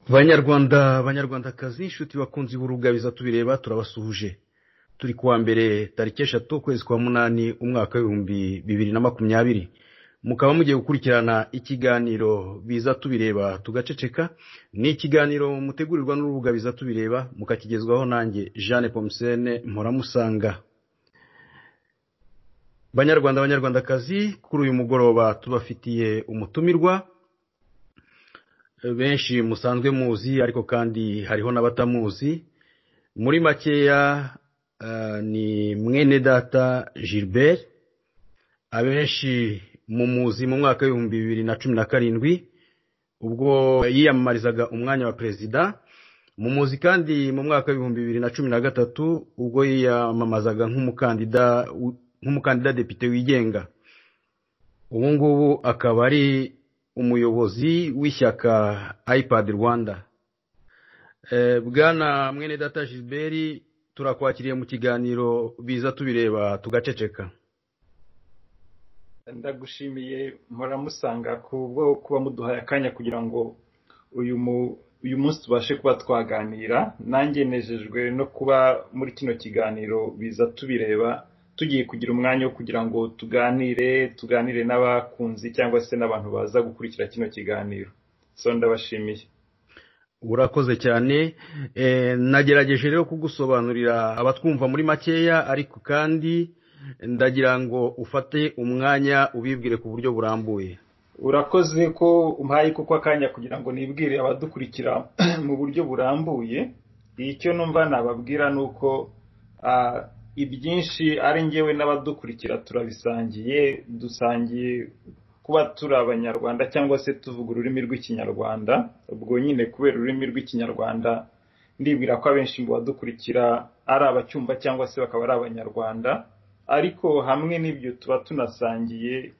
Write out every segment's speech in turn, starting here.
Banyarwandakazi inshuti bakunzi b'Urugabiza tubireba turabasuhuje. Turi kuwa mbere tariki 3 ukwezi kwa munani umwaka w'ibihumbi 2020. Mukaba mugiye gukurikirana ikiganiro biza tubireba tugaceceka. Ni ikiganiro mutegurirwa n'Urugabiza tubireba mukakigezwaho nanjye Jeanne Pomsene Mporamusanga. Banyarwandakazi kuri uyu mugoroba tubafitiye umutumirwa benshi musanzwe muzi ariko kandi hariho n'abatamuzi. Muri makeya ni mwene data Gilbert, abenshi mumuzi mu mwaka wa 2017 ubwo yiyamamarizaga umwanya wa president. Mumuzi kandi mu mwaka wa 2013 ubwo yiyamamazaga nk'umukandida depite wigenga. Ubu ngubu akaba ari umuyobozi w'ishyaka iPad Rwanda. Bwana mwene data Gilbert, turakwakiriye mu kiganiro biza tubireba tugaceceka. Ndagushimiye Mporamusanga kubwo kuba muduhaye akanya kugira ngo uyu munsi tubashe kuba twaganira. Nanjye nejejwe no kuba muri kino kiganiro biza tubireba tugiye kugira umwanya wo kugira ngo tuganire n'abakunzi cyangwa se n'abantu baza gukurikira kino kiganiro. So ndabashimiye. Urakoze cyane. Nagerageje rero kugusobanurira abatwumva muri makeya, ariko kandi ndagira ngo ufate umwanya ubibwire ku buryo burambuye. Urakoze ko umpaye kuko akanya kugira ngo nibwire abadukurikira mu buryo burambuye. Icyo numva nababwira nuko ibyinshi ari ngewe n'abadukurikira turabisangiye, dusangiye kuba turi abanyarwanda cyangwa se tuvuga ururimi rw'ikinyarwanda. Ubwo nyine kubera ururimi rw'ikinyarwanda ndibwira ko abenshi mu badukurikira ari abacyumva cyangwa se bakaba ari abanyarwanda. Ariko hamwe n'ibyo tuba tunasangiye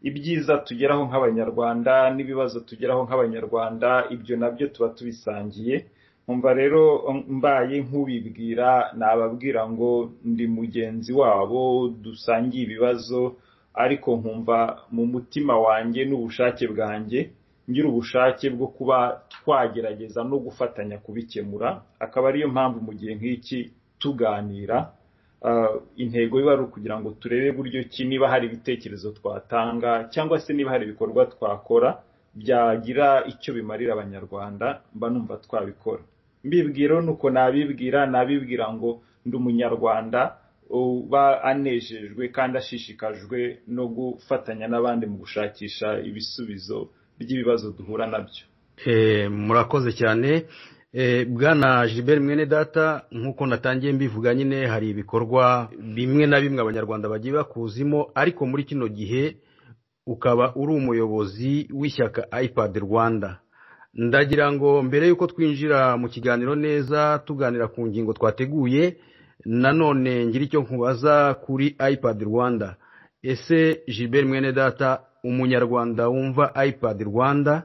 ibyiza tugeraho nk'abanyarwanda n'ibibazo tugeraho nk'abanyarwanda, ibyo nabyo tuba tubisangiye. Umva rero mbaye nk'ubibwira nababwira ngo ndi mugenzi wabo, dusangiye ibibazo, ariko nkumva mu mutima wanjye n'ubushake bwanjye ngira ubushake bwo kuba twagerageza no gufatanya kubikemura. Akaba ariyo mpamvu mu gihe nk'iki tuganira, intego iba ari ukugira ngo turebe buryo ki niba hari ibitekerezo twatanga cyangwa se niba hari ibikorwa twakora byagira icyo bimarira abanyarwanda, mba numva twabikora. Mbibwira nuko nabibwira ngo ndi umunyarwanda uba anejejwe kandi ashishikajwe no gufatanya n'abandi mu gushakisha ibisubizo by'ibibazo duhura nabyo. Murakoze cyane. Bwana Gilbert mwene data, nkuko natangiye mbivuga nyine hari ibikorwa bimwe na bimwe abanyarwanda bagiye bakuzimo, ariko muri kino gihe ukaba uri umuyobozi w'ishyaka iPad Rwanda. Ndagira ngo mbere yuko twinjira mu kiganiro neza tuganira ku ngingo twateguye, nanone ngira icyo nkubaza kuri iPad Rwanda. Ese Gilbert mwene data, umunyarwanda wumva iPad Rwanda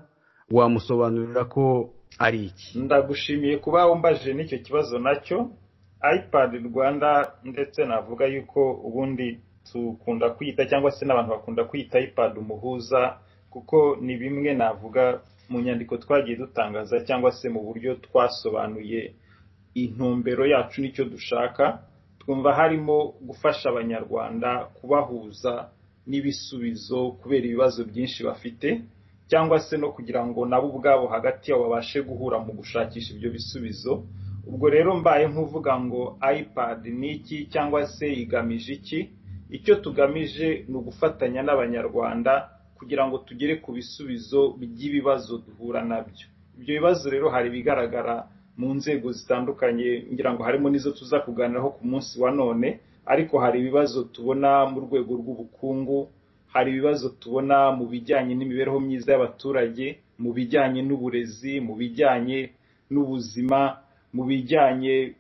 wamusobanurira ko ari iki? Ndagushimiye kuba wumbaje n'icyo kibazo nacyo. iPad Rwanda ndetse navuga yuko ubundi tukunda kwita cyangwa se n'abantu bakunda kwita iPad umuhuza, kuko ni bimwe navuga mu nyandiko twagiye dutangaza cyangwa se mu buryo twasobanuye intumbero yacu n'icyo dushaka. Twumva harimo gufasha abanyarwanda kubahuza n'ibisubizo kubera ibibazo byinshi bafite, cyangwa se no kugira ngo nabo ubwabo hagati yabo babashe guhura mu gushakisha ibyo bisubizo. Ubwo rero mbaye nkuvuga ngo iPad ni iki cyangwa se igamije iki? Icyo tugamije ni ugufatanya n'abanyarwanda kugira ngo tugere ku bisubizo by'ibibazo duhura nabyo. Ibyo bibazo rero hari bigaragara mu nzego zitandukanye, ngira ngo harimo nizo tuza kuganiraho ku munsi wa none, ariko hari ibibazo tubona mu rwego rw'ubukungu, hari ibibazo tubona mu bijyanye n'imibereho myiza y'abaturage, mu bijyanye n'uburezi, mu bijyanye n'ubuzima, mu bijyanye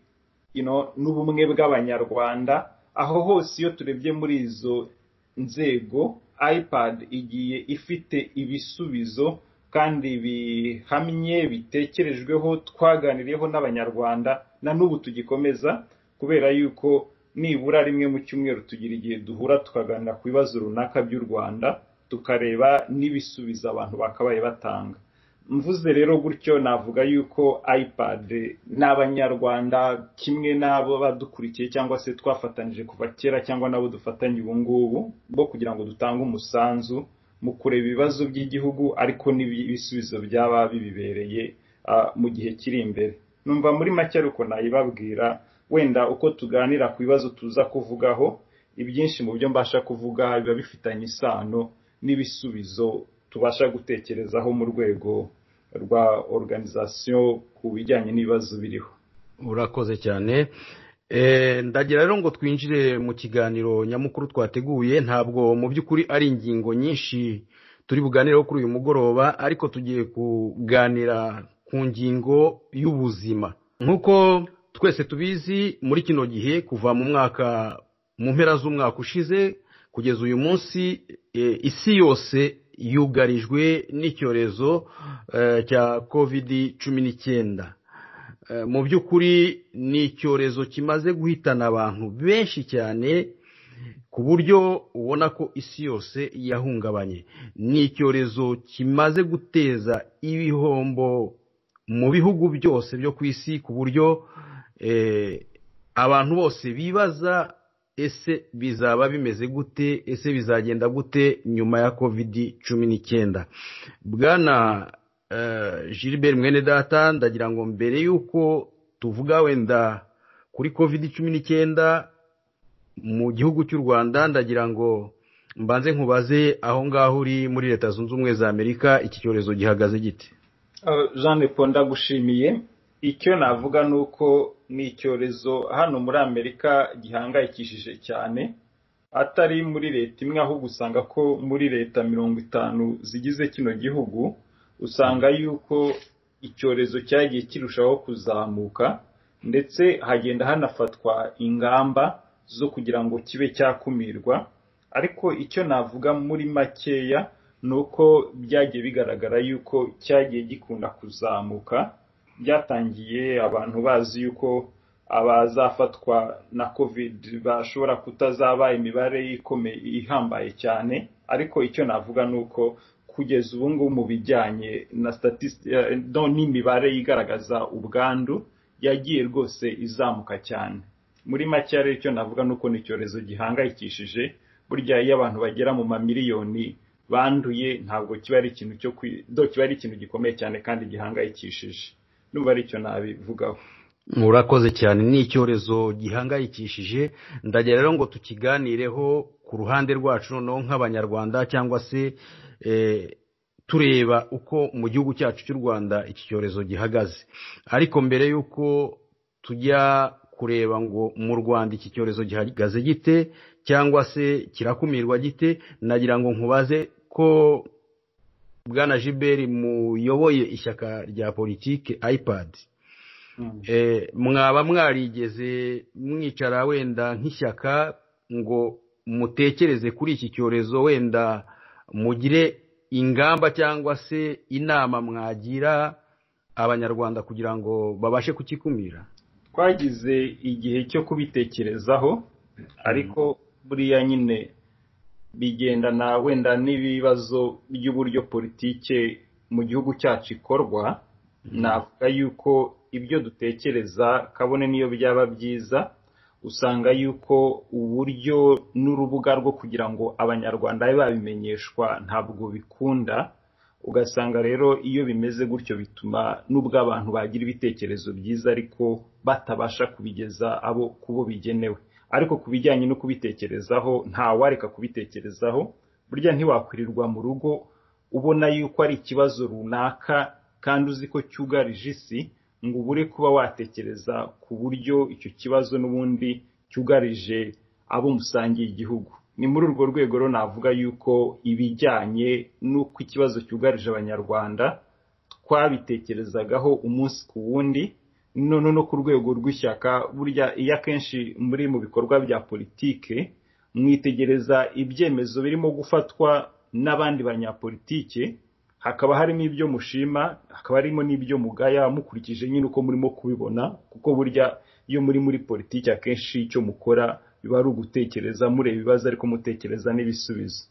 n'ubumwe bw'abanyarwanda. Aho hose iyo turebye muri izo nzego ipad igiye ifite ibisubizo kandi bihamye bitekerejweho twaganiriyeho n'abanyarwanda na n'ubu tugikomeza, kubera yuko nibura rimwe mu cyumweru tugira igihe duhura tukaganira ku bibazo runaka by'u Rwanda, tukareba n'ibisubizo abantu bakabaye batanga. Mvuze rero gutyo navuga yuko ipad n'abanyarwanda kimwe n'abo badukurikiye cyangwa se twafatanije kuva kera cyangwa nabo dufatanye ubu ngubu bo kugira ngo dutange umusanzu mu kureba ibibazo by'igihugu ariko n'ibisubizo byaba bibibereye mu gihe kiri imbere. Numva muri make ariko nayibabwira, wenda uko tuganira ku bibazo tuza kuvugaho, ibyinshi mu byo mbasha kuvuga biba bifitanye isano n'ibisubizo tubasha gutekerezaho mu rwego rwa organisation ku bijyanye n'ibibazo biriho. Urakoze cyane. Ndagira rero ngo twinjire mu kiganiro nyamukuru twateguye. Ntabwo mu by'ukuri ari ingingo nyinshi turi buganireho kuri uyu mugoroba, ariko tugiye kuganira ku ngingo y'ubuzima. Nk'uko twese tubizi, muri kino gihe kuva mu mpera z'umwaka ushize kugeza uyu munsi, isi yose yugarijwe n'icyorezo cya COVID-19. Mu by'ukuri ni icyorezo kimaze guhitana abantu benshi cyane ku buryo ubona ko isi yose yahungabanye. Ni icyorezo kimaze guteza ibihombo mu bihugu byose byo ku isi ku buryo abantu bose bibaza ese bizaba bimeze gute, ese bizagenda gute nyuma ya COVID-19. Bwana Gilbert Mwenedata, ndagira ngo mbere yuko tuvuga wenda kuri COVID-19 mu gihugu cy'u Rwanda, ndagira ngo mbanze nkubaze aho ngaho uri muri Leta Zunze Ubumwe za Amerika, iki cyorezo gihagaze gite? Jean Paul, ndagushimiye. Icyo navuga nuko ni icyorezo hano muri Amerika gihangayikishije cyane, atari muri leta imwe ahubwo usanga ko muri leta 50 zigize kino gihugu usanga yuko icyorezo cyagiye kirushaho kuzamuka, ndetse hagenda hanafatwa ingamba zo kugira ngo kibe cyakumirwa. Ariko icyo navuga muri makeya nuko byagiye bigaragara yuko cyagiye gikunda kuzamuka. Byatangiye abantu bazi yuko abazafatwa na COVID bashobora kutazaba imibare ikomeye ihambaye cyane, ariko icyo navuga nuko kugeza ubu ngubu mu bijyanye na n'imibare igaragaza ubwandu yagiye rwose izamuka cyane. Muri make rero icyo navuga nuko ni icyorezo gihangayikishije. Burya iyo abantu bagera mu mamiliyoni banduye, ntabwo kiba ari ikintu kiba ari ikintu gikomeye cyane kandi gihangayikishije. Numva ari cyo nabivugaho. Murakoze cyane. Ni icyorezo gihangayikishije. Ndagira rero ngo tukiganireho ku ruhande rwacu noneho nk'abanyarwanda, cyangwa se tureba uko mu gihugu cyacu cy'u Rwanda iki cyorezo gihagaze. Ariko mbere yuko tujya kureba ngo mu Rwanda iki cyorezo gihagaze gite cyangwa se kirakumirwa gite, nagira ngo nkubaze ko Bwana Gilbert muyoboye ishyaka rya politike ipad, mwaba mwarigeze mwicara wenda nk'ishyaka ngo mutekereze kuri iki cyorezo, wenda mugire ingamba cyangwa se inama mwagira abanyarwanda kugira ngo babashe kukikumira? Twagize igihe cyo kubitekerezaho, ariko buriya nyine bigendana wenda n'ibibazo by'uburyo politike mu gihugu cyacu ikorwa. Navuga yuko ibyo dutekereza kabone niyo byaba byiza, usanga yuko uburyo n'urubuga rwo kugira ngo abanyarwanda babimenyeshwa ntabwo bikunda. Ugasanga rero iyo bimeze gutyo bituma nubwo abantu bagira ibitekerezo byiza ariko batabasha kubigeza abo kubo bigenewe. Ariko kubijyanye no kubitekerezaho, nta wareka kubitekerezaho. Burya ntiwakwirirwa mu rugo ubona yuko ari ikibazo runaka kandi uzi ko cyugarije isi, ngo ubure kuba watekereza ku buryo icyo kibazo n'ubundi cyugarije abo musangiye igihugu. Ni muri urwo rwego rero navuga yuko ibijyanye n'uko ikibazo cyugarije abanyarwanda twabitekerezagaho umunsi ku wundi, none no ku rwego rw'ishyaka. Burya iyo akenshi muri mu bikorwa bya politike mwitegereza ibyemezo birimo gufatwa n'abandi banyapolitike, hakaba harimo ibyo mushima, hakaba harimo n'ibyo mugaya, mukurikije nyine uko murimo kubibona, kuko burya iyo muri politiki akenshi icyo mukora biba ari ugutekereza, mureba ibibazo ariko mutekereza n'ibisubizo.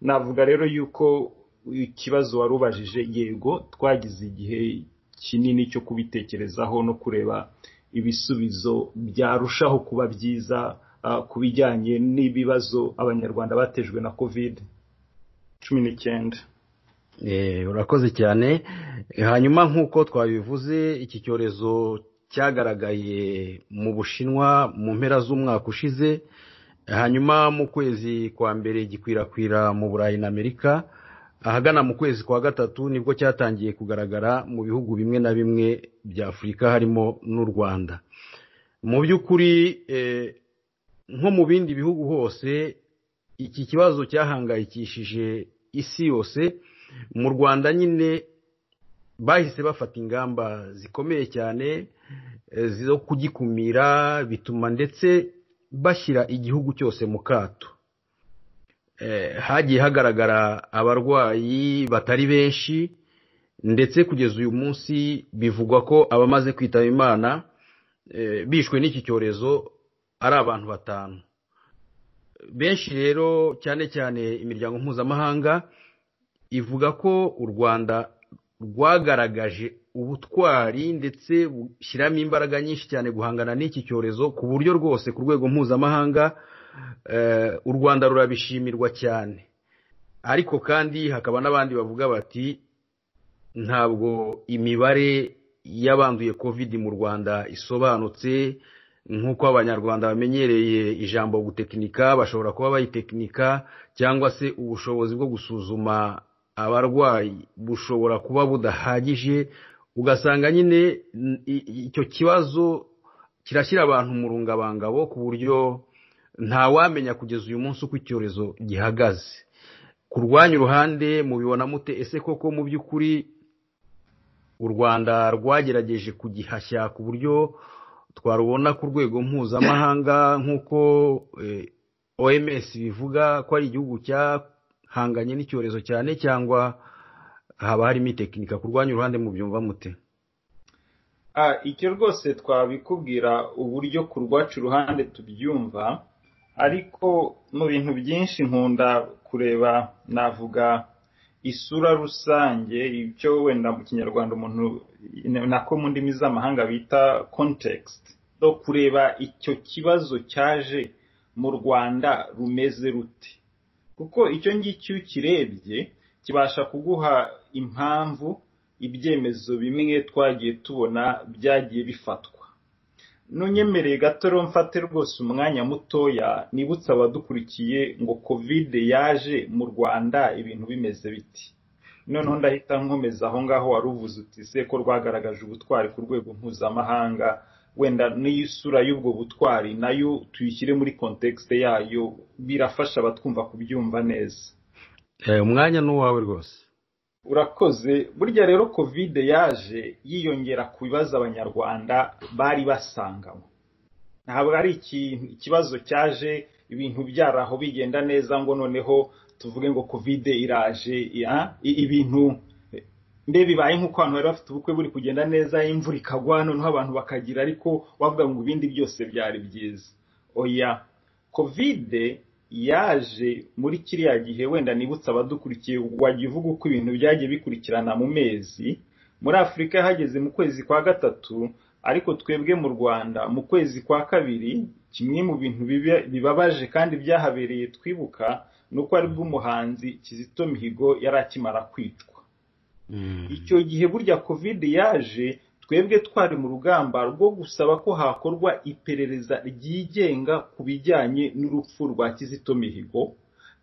Navuga rero yuko ikibazo wari ubajije, yego twagize igihe kinini cyo kubitekerezaho no kureba ibisubizo byarushaho kuba byiza ku bijyanye n'ibibazo abanyarwanda batejwe na COVID-19. Urakoze cyane. Hanyuma nk'uko twabivuze, iki cyorezo cyagaragaye mu Bushinwa mu mpera z'umwaka ushize, hanyuma mu kwezi kwa mbere gikwirakwira mu Burayi na Amerika, ahagana mu kwezi kwa gatatu nibwo cyatangiye kugaragara mu bihugu bimwe na bimwe bya Afurika harimo n'u Rwanda. Mu by'ukuri nko mu bindi bihugu hose iki kibazo cyahangayikishije isi yose, mu Rwanda nyine bahise bafata ingamba zikomeye cyane zo kugikumira, bituma ndetse bashyira igihugu cyose mu kato. Hagiye hagaragara abarwayi batari benshi, ndetse kugeza uyu munsi bivugwa ko abamaze kwitaba Imana bishwe n'iki cyorezo ari abantu 5. Benshi rero cyane cyane imiryango mpuzamahanga ivuga ko u Rwanda rwagaragaje ubutwari ndetse bushyiramo imbaraga nyinshi cyane guhangana n'iki cyorezo, ku buryo rwose ku rwego mpuzamahanga u Rwanda rurabishimirwa cyane. Ariko kandi hakaba n'abandi bavuga bati ntabwo imibare y'abanduye COVID mu Rwanda isobanutse, nk'uko abanyarwanda bamenyereye ijambo gutekinika, bashobora kuba bayitekinika, cyangwa se ubushobozi bwo gusuzuma abarwayi bushobora kuba budahagije. Ugasanga nyine icyo kibazo kirashyira abantu mu rungabangabo ku buryo ntawamenya kugeza uyu munsi uko icyorezo gihagaze. Ku rwanyu ruhande mubibona mute? Ese koko mu by'ukuri u Rwanda rwagerageje kugihashya ku buryo twarubona ku rwego mpuzamahanga nk'uko OMS bivuga ko ari igihugu cyahanganye n'icyorezo cyane, cyangwa haba harimo itekinika? Ku rwanyu ruhande mubyumva mute? Icyo rwose twabikubwira uburyo ku rwacu ruhande tubyumva, ariko mu bintu byinshi nkunda kureba, navuga isura rusange, icyo wenda mu Kinyarwanda umuntu nako mu ndimi z'amahanga bita context, no kureba icyo kibazo cyaje mu Rwanda rumeze rute, kuko icyo ngicyo kirebye kibasha kuguha impamvu ibyemezo bimwe twagiye tubona byagiye bifatwa. Nunyemereye gato mfate rwose umwanya mutoya nibutsa abadukurikiye ngo COVID yaje mu Rwanda ibintu bimeze biti. Noneho ndahita nkomeza aho ngaho waruvuze uti se ko rwagaragaje ubutwari ku rwego mpuzamahanga, wenda n'isura y'ubwo butwari nayo tuyishyire muri context yayo, birafasha abatwumva kubyumva neza. Umwanya n'uwawe rwose. Urakoze. Burya rero COVID yaje yiyongera ku bibazo abanyarwanda bari basanganywe. Ntabwo ari ikibazo cyaje ibintu byaraho bigenda neza ngo noneho tuvuge ngo COVID iraje, ibintu mbe bibaye nk'uko abantu bari bafite ubukwe buri kugenda neza, imvura ikagwa noneho abantu bakagira, ariko wavuga ngo ibindi byose byari byiza. Oya, COVID yaje muri kiriya gihe, wenda nibutsa abadukurikiye, wagiye uvuga uko ibintu byagiye bikurikirana mu mezi. Muri Afurika hageze mu kwezi kwa gatatu, ariko twebwe mu Rwanda mu kwezi kwa kabiri, kimwe mu bintu bibabaje kandi byahabereye twibuka nuko ari bw'umuhanzi Kizito Mihigo yari akimara kwicwa. Icyo gihe burya COVID yaje, twebwe twari mu rugamba rwo gusaba ko hakorwa iperereza ryigenga ku bijyanye n'urupfu rwa Kizito Mihigo,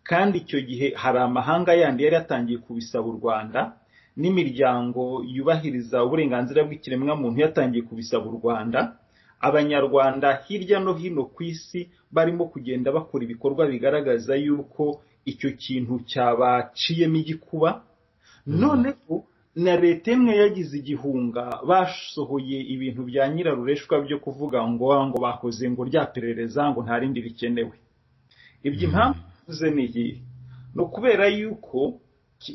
kandi icyo gihe hari amahanga yandi yari yatangiye kubisaba u Rwanda, n'imiryango yubahiriza uburenganzira bw'ikiremwamuntu yatangiye kubisaba u Rwanda. Abanyarwanda hirya no hino ku isi barimo kugenda bakora ibikorwa bigaragaza yuko icyo kintu cyabaciyemo igikuba. Noneho na leta imwe yagize igihunga, basohoye ibintu bya nyirarureshwa byo kuvuga ngo bakoze ngo rya perereza ngo nta rindi rikenewe. ibyo impamvu uvuze ni iyi ni ukubera yuko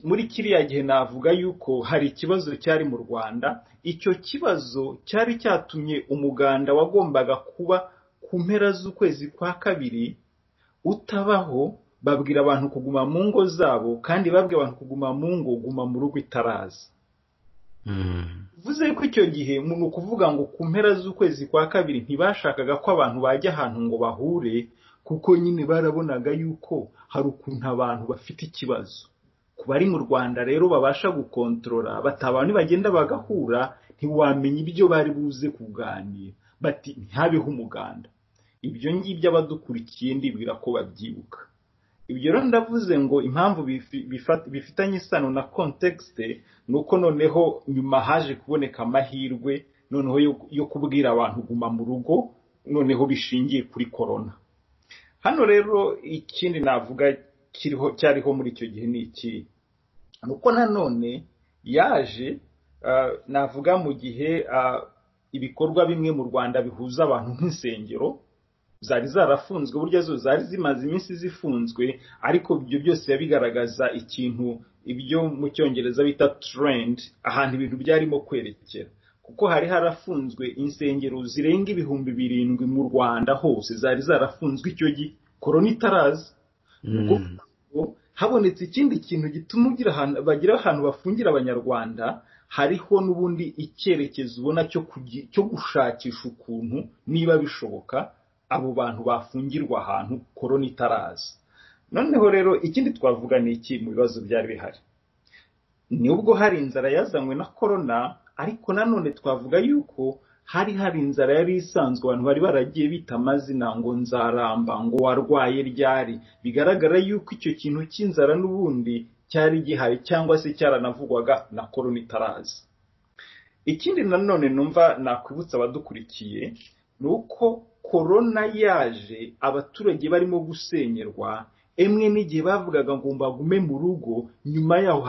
muri kiriya gihe navuga yuko hari ikibazo cyari mu Rwanda. Icyo kibazo cyari cyatumye umuganda wagombaga kuba ku mpera z'ukwezi kwa kabiri utabaho. Babwira abantu kuguma mu ngo zabo, kandi babwira abantu kuguma mu ngo, guma mu rugo itaraza. Vuze ko icyo gihe ni ukuvuga ngo ku mpera z'ukwezi kwa kabiri ntibashakaga ko abantu bajya ahantu ngo bahure, kuko nyine barabonaga yuko hari ukuntu abantu bafite ikibazo. Ku bari mu Rwanda rero babasha gukontorora, batabana nibagenda bagahura ntiwamenya ibyo bari buze kuganira, bati ntihabeho umuganda. Ibyo ngibyo abadukurikiye ndibwira ko babyibuka. Ibyo rero ndavuze ngo impamvu bifitanye isano na context nuko noneho nyuma haje kuboneka amahirwe noneho yo kubwira abantu guma mu rugo, noneho bishingiye kuri corona. Hano rero ikindi navuga cyariho muri icyo gihe ni iki, nuko nanone yaje navuga mu gihe ibikorwa bimwe mu Rwanda bihuza abantu nk'insengero zari zarafunzwe, burya zo zari zimaze iminsi zifunzwe, ariko ibyo byose yabigaragaza ikintu ibyo mu Cyongereza bita trend, ahantu ibintu byarimo kwerekera. Kuko hari harafunzwe insengero zirenga 7,000 mu Rwanda hose, zari zarafunzwe icyo gihe corona itaraza. Habonetse ikindi kintu gituma bagira ahantu bafungira abanyarwanda, hariho n'ubundi icyerekezo ubona cyo gushakisha ukuntu niba bishoboka abo bantu bafungirwa ahantu corona itaraza. Noneho rero ikindi twavuga ni iki mu bibazo byari bihari, nubwo hari inzara yazanywe na corona, ariko nanone twavuga yuko hari inzara yari isanzwe, abantu bari baragiye bita amazina ngo nzaramba, ngo warwaye ryari. Bigaragara yuko icyo kintu cy'inzara n'ubundi cyari gihari, cyangwa se cyaranavugwaga na corona itaraza. Ikindi nanone numva nakwibutsa abadukurikiye nuko corona yaje abaturage barimo gusenyerwa, emwe n'igihe bavugaga ngo bagume mu rugo, nyuma yaho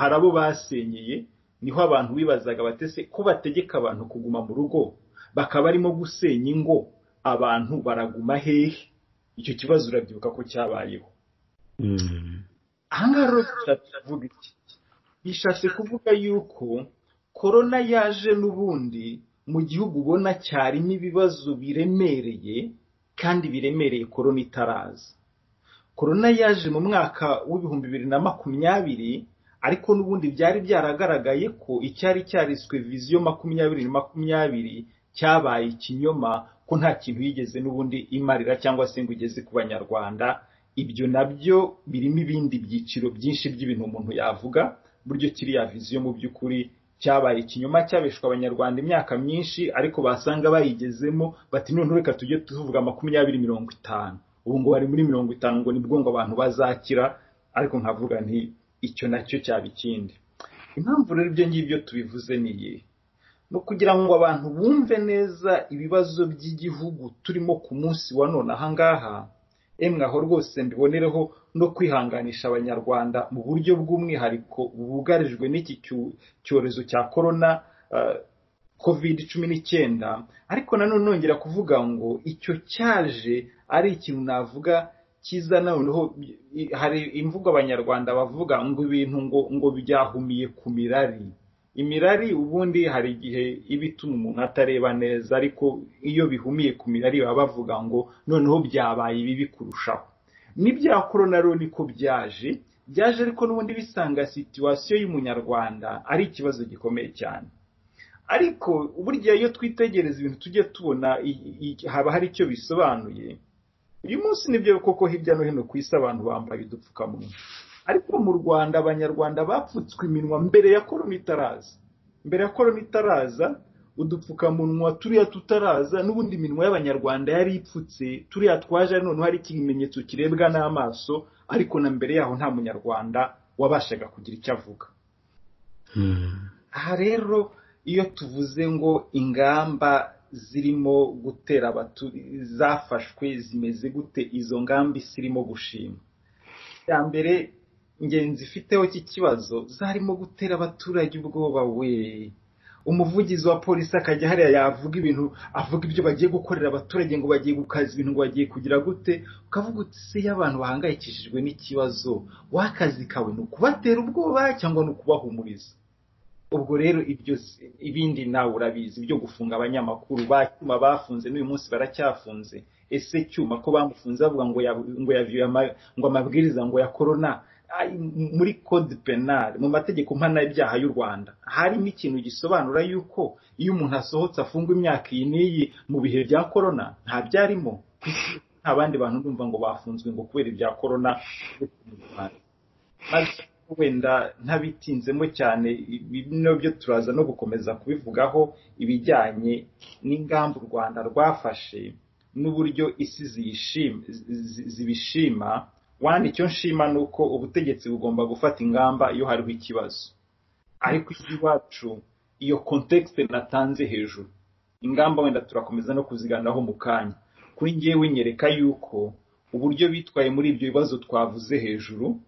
hari abo basenyeye. Niho abantu bibazaga batese ko bategeka abantu kuguma mu rugo bakaba barimo gusenya ingo, abantu baraguma hehe? Icyo kibazo urabyibuka ko cyabayeho. Ahangaha rero bishatse kuvuga yuko corona yaje n'ubundi mu gihugu ubona cyarimo ibibazo biremereye, kandi biremereye corona itaraza. Corona yaje mu mwaka w'2020, ariko n'ubundi byari byaragaragaye ko icyari cyariswe viziyo 2020 cyabaye ikinyoma, ko nta kintu yigeze n'ubundi imarira cyangwa se ngo igeze ku banyarwanda. Ibyo nabyo birimo ibindi byiciro byinshi by'ibintu umuntu yavuga, buryo kiriya viziyo mu by'ukuri cyabaye ikinyoma, cyabeshwa abanyarwanda imyaka myinshi, ariko basanga bayigezemo bati none reka tujye tuvuga 2050, ubu ngo bari muri 50 ngo nibwo ngo abantu bazakira. Ariko nkavuga nti icyo nacyo cyaba ikindi. Impamvu rero ibyo ngibyo tubivuze ni iyihe? No kugira ngo abantu bumve neza ibibazo by'igihugu turimo ku munsi wa none ahangaha, emwe aho rwose mbibonereho no kwihanganisha abanyarwanda mu buryo bw'umwihariko bugarijwe n'iki cyorezo cya corona COVID-19. Ariko nanone nongera kuvuga ngo icyo cyaje ari ikintu navuga kiza. Noneho hari imvugo abanyarwanda bavuga ngo ibintu ngo byahumiye ku mirari. Imirari ubundi hari igihe ibituma umuntu atareba neza, ariko iyo bihumiye ku mirari baba bavuga ngo noneho byabaye bibi kurushaho. N'ibya corona rero niko byaje, ariko n'ubundi bisanga situation y'umunyarwanda ari ikibazo gikomeye cyane. Ariko burya iyo twitegereza ibintu tujye tubona haba hari icyo bisobanuye. Uyu munsi nibyo koko hirya no hino ku isi abantu bambaye udupfukamunwa, ariko mu Rwanda abanyarwanda bapfutswe iminwa mbere ya corona itaraza. Mbere ya corona itaraza udupfukamunwa turiya tutaraza, n'ubundi iminwa y'abanyarwanda yari ipfutse, turiya twaje none hari ikimenyetso kirebwa n'amaso, ariko na mbere yaho nta munyarwanda wabashaga kugira icyo avuga. Aha rero iyo tuvuze ngo ingamba zirimo gutera zafashwe zimeze gute, izo ngamba zirimo gushima. Ya mbere ngenzi ifiteho iki kibazo zarimo gutera abaturage ubwoba. umuvugizi wa polisi akajya hariya yavuga ibintu, avuga ibyo bagiye gukorera abaturage ngo bagiye gukaza ibintu ngo bagiye kugira gute, ukavuga uti se y'abantu bahangayikishijwe n'ikibazo, wakazi kawe ni ukubatera ubwoba cyangwa ni ukubahumuriza? ubwo rero ibyo ibindi nawe urabizi, byo gufunga abanyamakuru ba Cyuma bafunze n'uyu munsi baracyafunze. Ese Cyuma ko bamufunze bavuga ngo yavyuye ngo amabwiriza ngo ya corona muri code penal, mu mategeko mpana y'ibyaha y'u Rwanda harimo ikintu gisobanura yuko iyo umuntu asohotse afungwa imyaka iyi n'iyi mu bihe bya corona? Nta byarimo. Abandi bantu ndumva ngo bafunzwe ngo kubera ibya corona. Wenda ntabitinzemo cyane, bino byo turaza no gukomeza kubivugaho, ibijyanye n'ingamba u Rwanda rwafashe n'uburyo isi zibishima. Wandi icyo nshima nuko ubutegetsi bugomba gufata ingamba iyo hariho ikibazo, ariko iwacu iyo context natanze hejuru, ingamba wenda turakomeza no kuziganiraho mu kanya. Kuri ngewe nyereka yuko uburyo bitwaye muri ibyo bibazo twavuze hejuru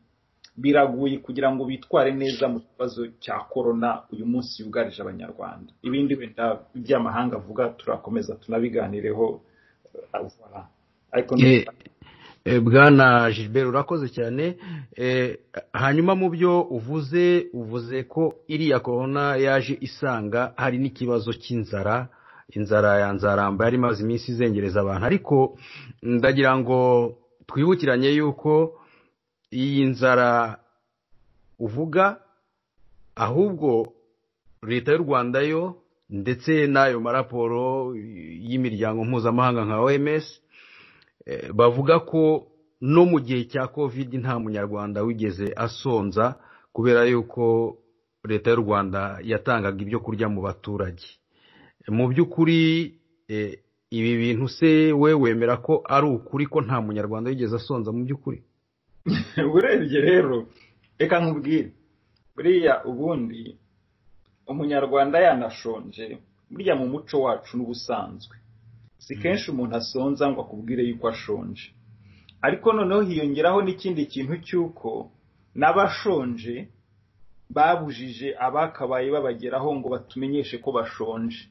biraguye kugira ngo bitware neza mu kibazo cya corona uyu munsi yugarije abanyarwanda. Ibindi wenda by'amahanga avuga turakomeza tunabiganireho. Bwana Gilbert urakoze cyane. Hanyuma mu byo uvuze ko iriya corona yaje isanga hari n'ikibazo cy'inzara, inzara ya nzaramba yari maze iminsi izengereza abantu, ariko ndagira ngo twibukiranye yuko iyi nzara uvuga ahubwo leta y'u Rwanda yo ndetse n'ayo maraporo y'imiryango mpuzamahanga nka OMS bavuga ko no mu gihe cya COVID nta munyarwanda wigeze asonza, kubera yuko leta y'u Rwanda yatangaga ibyo kurya mu baturage. Mu by'ukuri ibi bintu se we wemera ko ari ukuri ko nta munyarwanda wigeze asonza mu by'ukuri? Urebye rero reka nkubwire, buriya ubundi umunyarwanda yanashonje, burya mu muco wacu n'ubusanzwe si kenshi umuntu asonza ngo akubwire yuko ashonje. Ariko noneho hiyongeraho n'ikindi kintu cy'uko n'abashonje babujije abakabaye babageraho ngo batumenyeshe ko bashonje.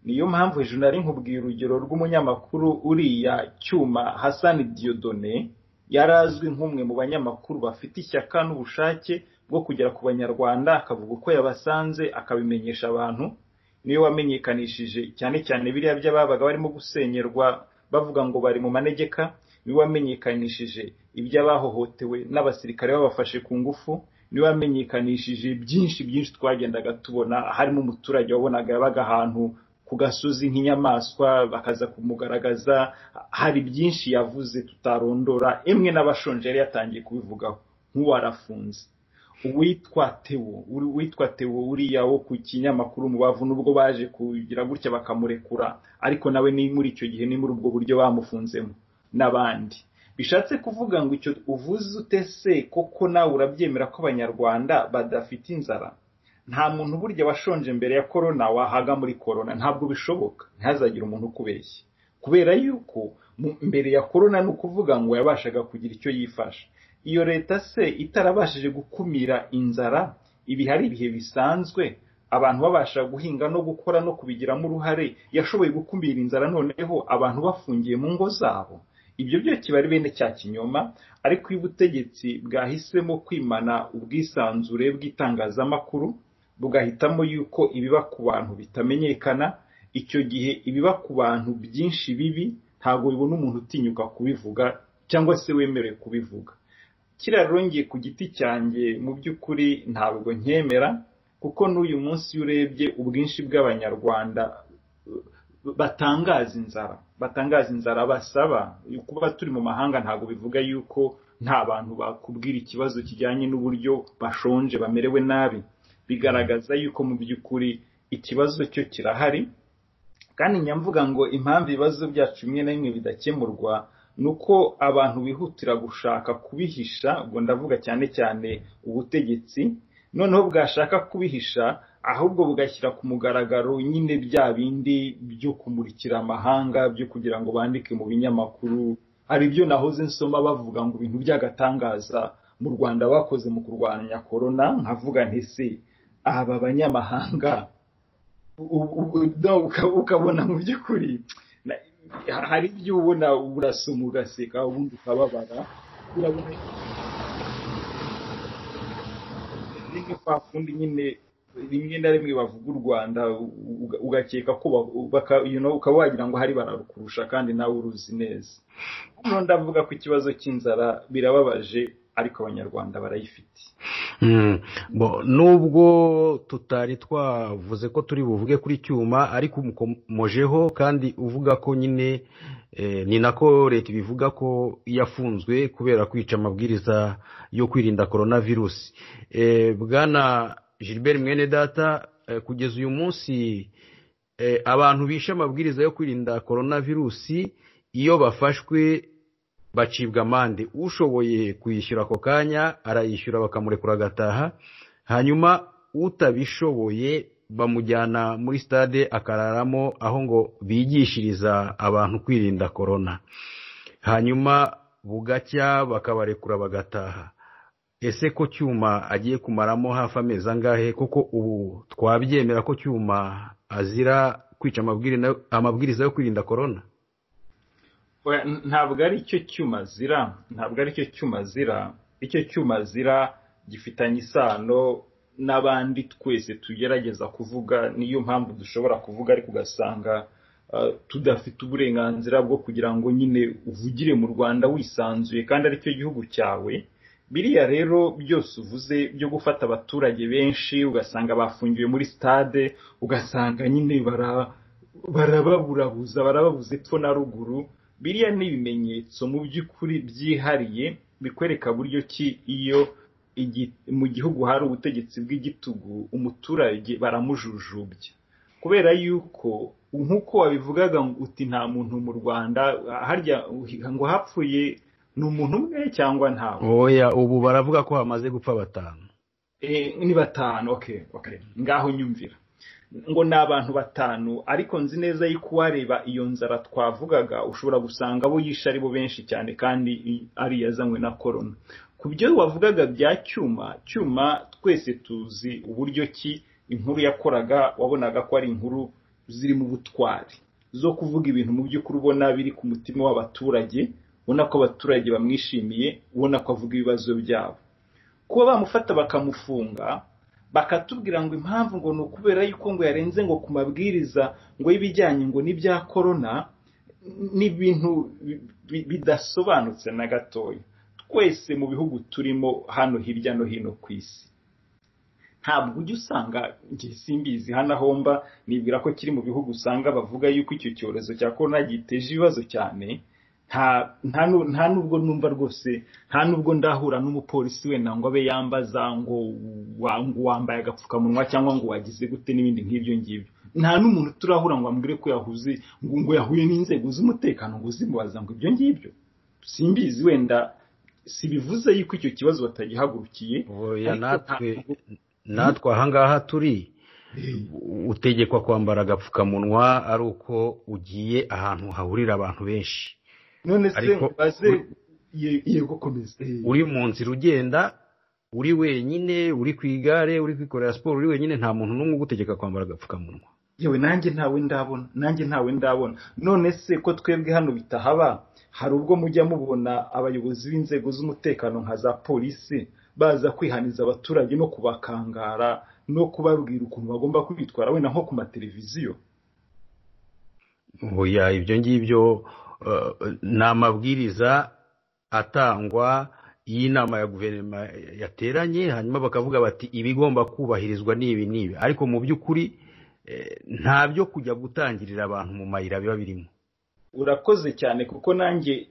Niyo mpamvu hejuru nari nkubwiye urugero rw'umunyamakuru uriya Cyuma Hassan Dieudonné, yarazwi nk'umwe mu banyamakuru bafite ishyaka n'ubushake bwo kugera ku banyarwanda, akavuga uko yabasanze akabimenyesha abantu. Niyo wamenyekanishije cyane cyane biriya by'ababaga barimo gusenyerwa bavuga ngo bari mu manegeka, niyo wamenyekanishije iby'abahohotewe n'abasirikare babafashe ku ngufu, niyo wamenyekanishije byinshi twagendaga tubona. Harimo umuturage wabonaga yabaga ahantu ku gasozi nk'inyamaswa bakaza kumugaragaza. Hari byinshi yavuze tutarondora, emwe n'abashonje yari yatangiye kubivugaho. Nk'uwarafunze uwitwa Theo uriya wo ku kinyamakuru mu Bavu, nubwo baje kugira gutya bakamurekura, ariko nawe ni muri icyo gihe ni muri ubwo buryo bamufunzemo n'abandi. Bishatse kuvuga ngo icyo uvuze utese koko nawe urabyemera ko abanyarwanda badafite inzara? Nta muntu burya washonje mbere ya corona wahaga muri corona, ntabwo bishoboka. Ntihazagire umuntu ukubeshya, kubera yuko mbere ya corona ni ukuvuga ngo yabashaga kugira icyo yifasha. Iyo leta se itarabashije gukumira inzara, ibi hari ibihe bisanzwe abantu babasha guhinga no gukora no kubigiramo uruhare, yashoboye gukumira inzara noneho abantu bafungiye mu ngo zabo. Ibyo byo kiba ari bene cya kinyoma. Ariko iyo ubutegetsi bwahisemo kwimana ubwisanzure bw'itangazamakuru, bugahitamo yuko ibiba ku bantu bitamenyekana, icyo gihe ibiba ku bantu byinshi bibi ntabwo bibona umuntu utinyuka kubivuga cyangwa se wemerewe kubivuga. Kirarongeye ku giti cyanjye mu by'ukuri ntabwo nkemera, kuko n'uyu munsi urebye ubwinshi bw'abanyarwanda batangaza inzara basaba kuba turi mu mahanga, ntabwo bivuga yuko nta bantu bakubwira ikibazo kijyanye n'uburyo bashonje bamerewe nabi. Bigaragaza yuko mu by'ukuri ikibazo cyo kirahari, kandi nyamvuga ngo impamvu ibibazo byacu bimwe na bimwe bidakemurwa nuko abantu bihutira gushaka kubihisha. Ubwo ndavuga cyane cyane ubutegetsi, noneho bwashaka kubihisha ahubwo bugashyira ku mugaragaro nyine bya bindi byo kumurikira amahanga, byo kugira ngo bandike mu binyamakuru. Hari ibyo nahoze nsoma bavuga ngo ibintu by'agatangaza mu Rwanda bakoze mu kurwanya corona, nkavuga ntese aba banyamahanga ukabona mu by'ukuri hari ibyo ubona urasoma ugaseka ubundi ukababara urabona ni kwa kundi nyine rimwe na rimwe bavuga u Rwanda ugakeka ko ukaba wagira ngo hari bararukurusha kandi nawe uruzi neza. Hano ndavuga ko ikibazo cy'inzara birababaje ariko abanyarwanda barayifite. Nubwo tutari twavuze ko turi buvuge kuri Cyuma ariko umukomojeho kandi uvuga ko nyine ni nako leta ibivuga ko yafunzwe kubera kwica amabwiriza yo kwirinda coronavirus. Bwana Gilbert Mwenedata, kugeza uyu munsi abantu bishe amabwiriza yo kwirinda coronavirus iyo bafashwe bacibwa amande. Ushoboye kuyishyura ako kanya arayishyura bakamurekura agataha, hanyuma utabishoboye bamujyana muri stade akararamo aho ngo bigishiriza abantu kwirinda corona, hanyuma bugacya bakabarekura bagataha. Ese ko Cyuma agiye kumaramo hafi amezi angahe koko ubu twabyemera ko Cyuma azira kwica amabwiriza yo kwirinda corona? Ntabwo ari cyo Cyuma azira, icyo Cyuma azira gifitanye isano n'abandi twese tugerageza kuvuga. Niyo mpamvu dushobora kuvuga ariko ugasanga tudafite uburenganzira bwo kugira ngo nyine uvugire mu Rwanda wisanzuye kandi ari cyo gihugu cyawe. Biriya rero byose uvuze byo gufata abaturage benshi ugasanga bafungiwe muri stade, ugasanga nyine barababuze epfo na ruguru, biriya ni ibimenyetso mu by'ukuri byihariye bikwereka buryo ki iyo mu gihugu hari ubutegetsi bw'igitugu umuturage baramujujubya, kubera yuko nk'uko wabivugaga uti nta muntu mu Rwanda harya ngo hapfuye ni umuntu umwe cyangwa ntawe. Oya, ubu baravuga ko hamaze gupfa 5. Ni 5. Okay. Ngaho nyumvira ngo ni abantu 5, ariko nzi neza yuko wareba iyo nzara twavugaga ushobora gusanga abo yisha ari bo benshi cyane kandi ari yazanywe na corona. Ku byo wavugaga bya Cyuma twese tuzi uburyo ki inkuru yakoraga, wabonaga ko ari inkuru ziri mu butwari zo kuvuga ibintu mu by'ukuri ubona biri ku mutima w'abaturage, ubona ko abaturage bamwishimiye, ubona ko avuga ibibazo byabo. Kuba bamufata bakamufunga bakatubwira ngo impamvu ngo ni ukubera yuko ngo yarenze ngo ku mabwiriza ngo y'ibijyanye ngo n'ibya corona, n'ibintu bidasobanutse na gatoya. Twese mu bihugu turimo hano hirya no hino ku isi ntabwo ujya usanga, njye simbizi hano ahomba nibwira ko kiri mu bihugu usanga bavuga yuko icyo cyorezo cya corona giteje ibibazo cyane. Nta nubwo numva rwose, nta nubwo ndahura n'umupolisi wenda ngo abe yambaza ngo wambaye agapfukamunwa cyangwa ngo wagize gute n'ibindi nk'ibyo ngibyo. Nta n'umuntu turahura ngo ambwire ko ngo yahuye n'inzego z'umutekano ngo zimubaza ngo ibyo ngibyo. Simbizi, wenda sibivuze yuko icyo kibazo batagihagurukiye. Oya, natwe ahangaha turi utegekwa kwambara agapfukamunwa ari uko ugiye ahantu hahurira abantu benshi. None se baze yego komeza uri mu nzira ugenda uri wenyine, uri ku igare, uri kwikorera siporo uri wenyine, nta muntu n'umwe ugutegeka kwambara agapfukamunwa. Yewe nanjye ntawe ndabona. None se ko twebwe hano bitahaba, hari ubwo mujya mubona abayobozi b'inzego z'umutekano nka za polisi baza kwihaniza abaturage no kubakangara no kubabwira ukuntu bagomba kwitwara wenda nko ku mateleviziyo? Oya, ibyo ngibyo ni amabwiriza atangwa y'inama ya guverinoma yateranye, hanyuma bakavuga bati ibigomba kubahirizwa n'ibi, ariko mu by'ukuri nta byo kujya gutangirira abantu mu mayira biba birimo. Urakoze cyane, kuko nanjye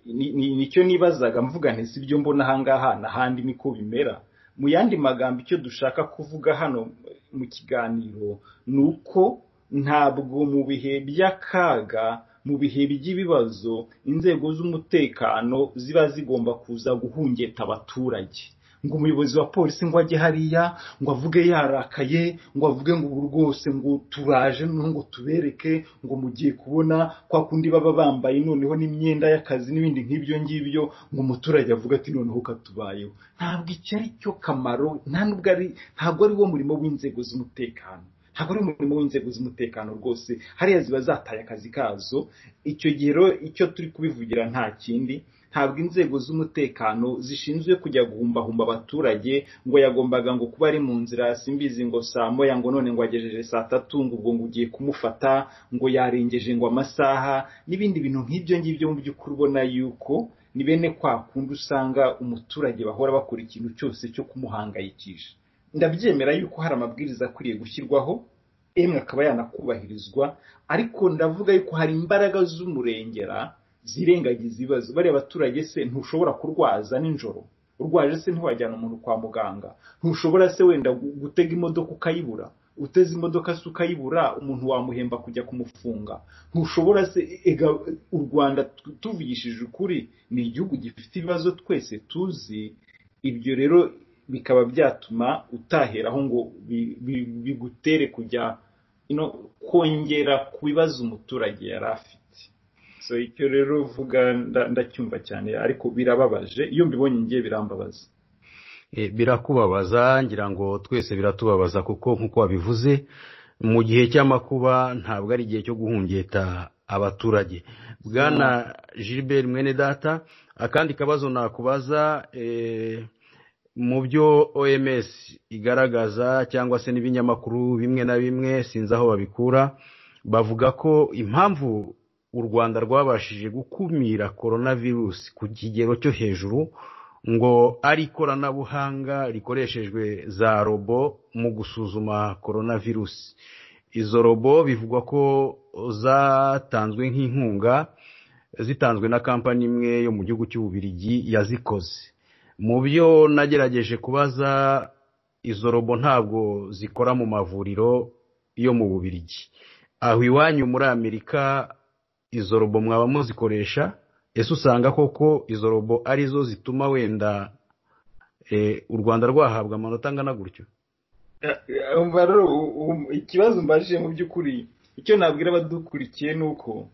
nicyo nibazaga mvuga nti si byo mbona ahangaha n'ahandi niko bimera. Mu yandi magambo icyo dushaka kuvuga hano mu kiganiro ni uko ntabwo mu bihe by'akaga, mu bihe by'ibibazo, inzego z'umutekano ziba zigomba kuza guhungeta abaturage. Ngo umuyobozi wa polisi ngo ajye hariya ngo avuge yarakaye, ngo avuge ngo ubu rwose ngo turaje ngo tubereke ngo mugiye kubona kwa kundi baba bambaye noneho n'imyenda y'akazi n'ibindi nk'ibyo ngibyo, ngo umuturage avuga ati noneho katubayeho. Ntabwo icyo ari cyo kamaro, ntabwo ari wo murimo w'inzego z'umutekano. ntabwo ari umurimo w'inzego z'umutekano rwose, hariya ziba zataye akazi kazo. Icyo gihe rero icyo turi kubivugira nta kindi, ntabwo inzego z'umutekano zishinzwe kujya guhumbahumba abaturage ngo yagombaga ngo kuba ari mu nzira simbizi ngo saa moya ngo none ngo agejeje saa tatu ngo ubwo ngo ugiye kumufata ngo yarengeje ngo amasaha n'ibindi bintu nk'ibyo ngibyo. Mu by'ukuri ubona yuko ni bene kwa kundi usanga umuturage bahora bakora ikintu cyose cyo kumuhangayikisha. Ndabyemera yuko hari amabwiriza akwiriye gushyirwaho, akaba yanakubahirizwa, ariko ndavuga yuko hari imbaraga z'umurengera zirengagiza ibibazo. Bariya abaturage se ntushobora kurwaza nijoro, urwaje se ntiwajyana umuntu kwa muganga, ntushobora se wenda gutega imodoka ukayibura, uteze imodoka se ukayibura umuntu wamuhemba kujya kumufunga, ntushobora se u Rwanda tuvugishije ukuri ni igihugu gifite ibibazo twese tuzi. Ibyo rero bikaba byatuma utaheraho ngo bigutere kujya kongera ku bibazo umuturage yari afite. So icyo rero uvuga ndacyumva cyane, ariko birababaje iyo mbibonye ngiye birambabaza. Birakubabaza, ngira ngo twese biratubabaza, kuko nk'uko wabivuze mu gihe cy'amakuba ntabwo ari igihe cyo guhungeta abaturage. Bwana Gilbert Mwenedata, akandi kabazo nakubaza, mu byo OMS igaragaza cyangwa se n'ibinyamakuru bimwe na bimwe sinzi aho babikura, bavuga ko impamvu u Rwanda rwabashije gukumira coronavirus ku kigero cyo hejuru ngo ari ikoranabuhanga rikoreshejwe za robo mu gusuzuma coronavirus. Izo robo bivugwa ko zatanzwe nk'inkunga, zitanzwe na kampani imwe yo mu gihugu cy'Ububiligi yazikoze. Mu byo nagerageje kubaza, izo robo ntabwo zikora mu mavuriro yo mu Bubiligi. Aho iwanyu muri Amerika izo robo mwaba muzikoresha? Ese usanga koko izo robo arizo zituma wenda u Rwanda rwahabwa amanota angana gutyo? Ikibazo mbajije mu by'ukuri, icyo nabwira abadukurikiye ni uko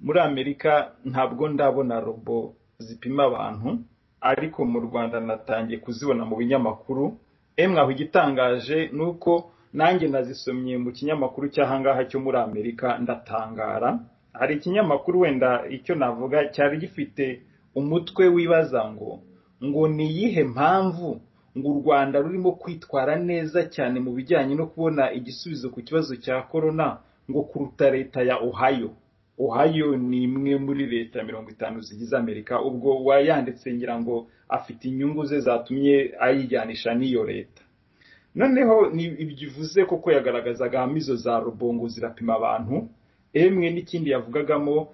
muri Amerika ntabwo ndabona robo zipima abantu, ariko mu Rwanda natangiye kuzibona mu binyamakuru. Aho igitangaje ni uko nanjye nazisomye mu kinyamakuru cy'ahangaha cyo muri Amerika, ndatangara. Hari ikinyamakuru wenda icyo navuga cyari gifite umutwe wibaza ngo ni iyihe mpamvu ngo u Rwanda rurimo kwitwara neza cyane mu bijyanye no kubona igisubizo ku kibazo cya corona ngo kuruta leta ya Ohio. Ohio ni imwe muri leta 50 zigize Amerika. Ubwo wayanditse ngira ngo afite inyungu ze zatumye ayijyanisha n'iyo leta. Noneho ibyivuze koko yagaragazaga hamizo za rubongo zirapima abantu. N'ikindi yavugaga ngo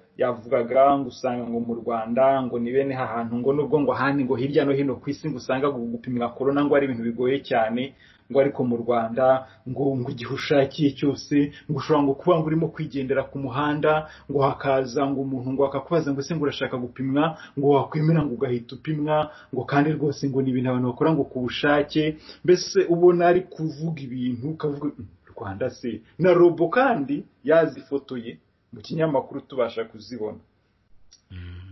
usanga ngo mu Rwanda ngo ni bene hahantu ngo nubwo ngo ahandi ngo hirya no hino ku isi ngo usanga gupimira corona ngo ari ibintu bigoye cyane, ngo ariko mu Rwanda ngo igihe ushakiye cyose ngo ushobora ngo kuba ngo urimo kwigendera ku muhanda ngo hakaza ngo umuntu ngo akakubaza ngo se ngo urashaka gupimwa, ngo wakwemera ngo ugahita upimwa, ngo kandi rwose ngo ni ibintu abantu bakora ngo ku bushake. Mbese ubona ari kuvuga ibintu ukavuga Rwanda se na robo kandi yazifotoye mu kinyamakuru tubasha kuzibona.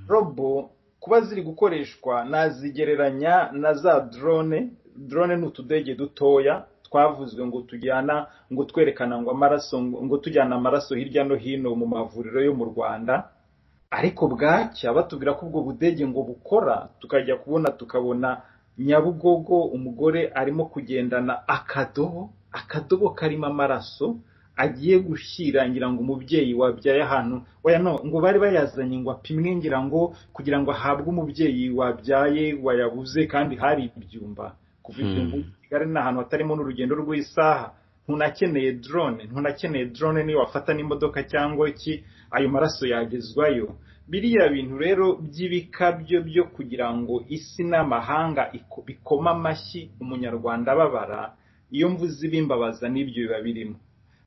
Robo kuba ziri gukoreshwa nazigereranya na za drone ni utudege dutoya twavuzwe ngo tujyana ngo twerekana ngo amaraso ngo tujyana amaraso hirya no hino mu mavuriro yo mu Rwanda, ariko bwacya batubwira ko ubwo budege ngo bukora, tukajya tukabona Nyabugogo umugore arimo kugendana akadobo karimo amaraso agiye gushyira ngira ngo umubyeyi wabyaye ahantu. Oya no, ngo bari bayazanye ngo apimwe ngira ngo kugira ngo ahabwe umubyeyi wabyaye wayabuze, kandi hari ibyumba kuva ibyumba Kigali n'ahantu hatarimo n'urugendo rw'isaha. Ntunakeneye drone niyo wafata n'imodoka cyangwa iki, ayo maraso yagezwayo. Biriya bintu rero by'ibikabyo byo kugira ngo isi n'amahanga bikoma amashyi umunyarwanda babara, iyo mvuze ibimbabaza n'ibyo biba birimo.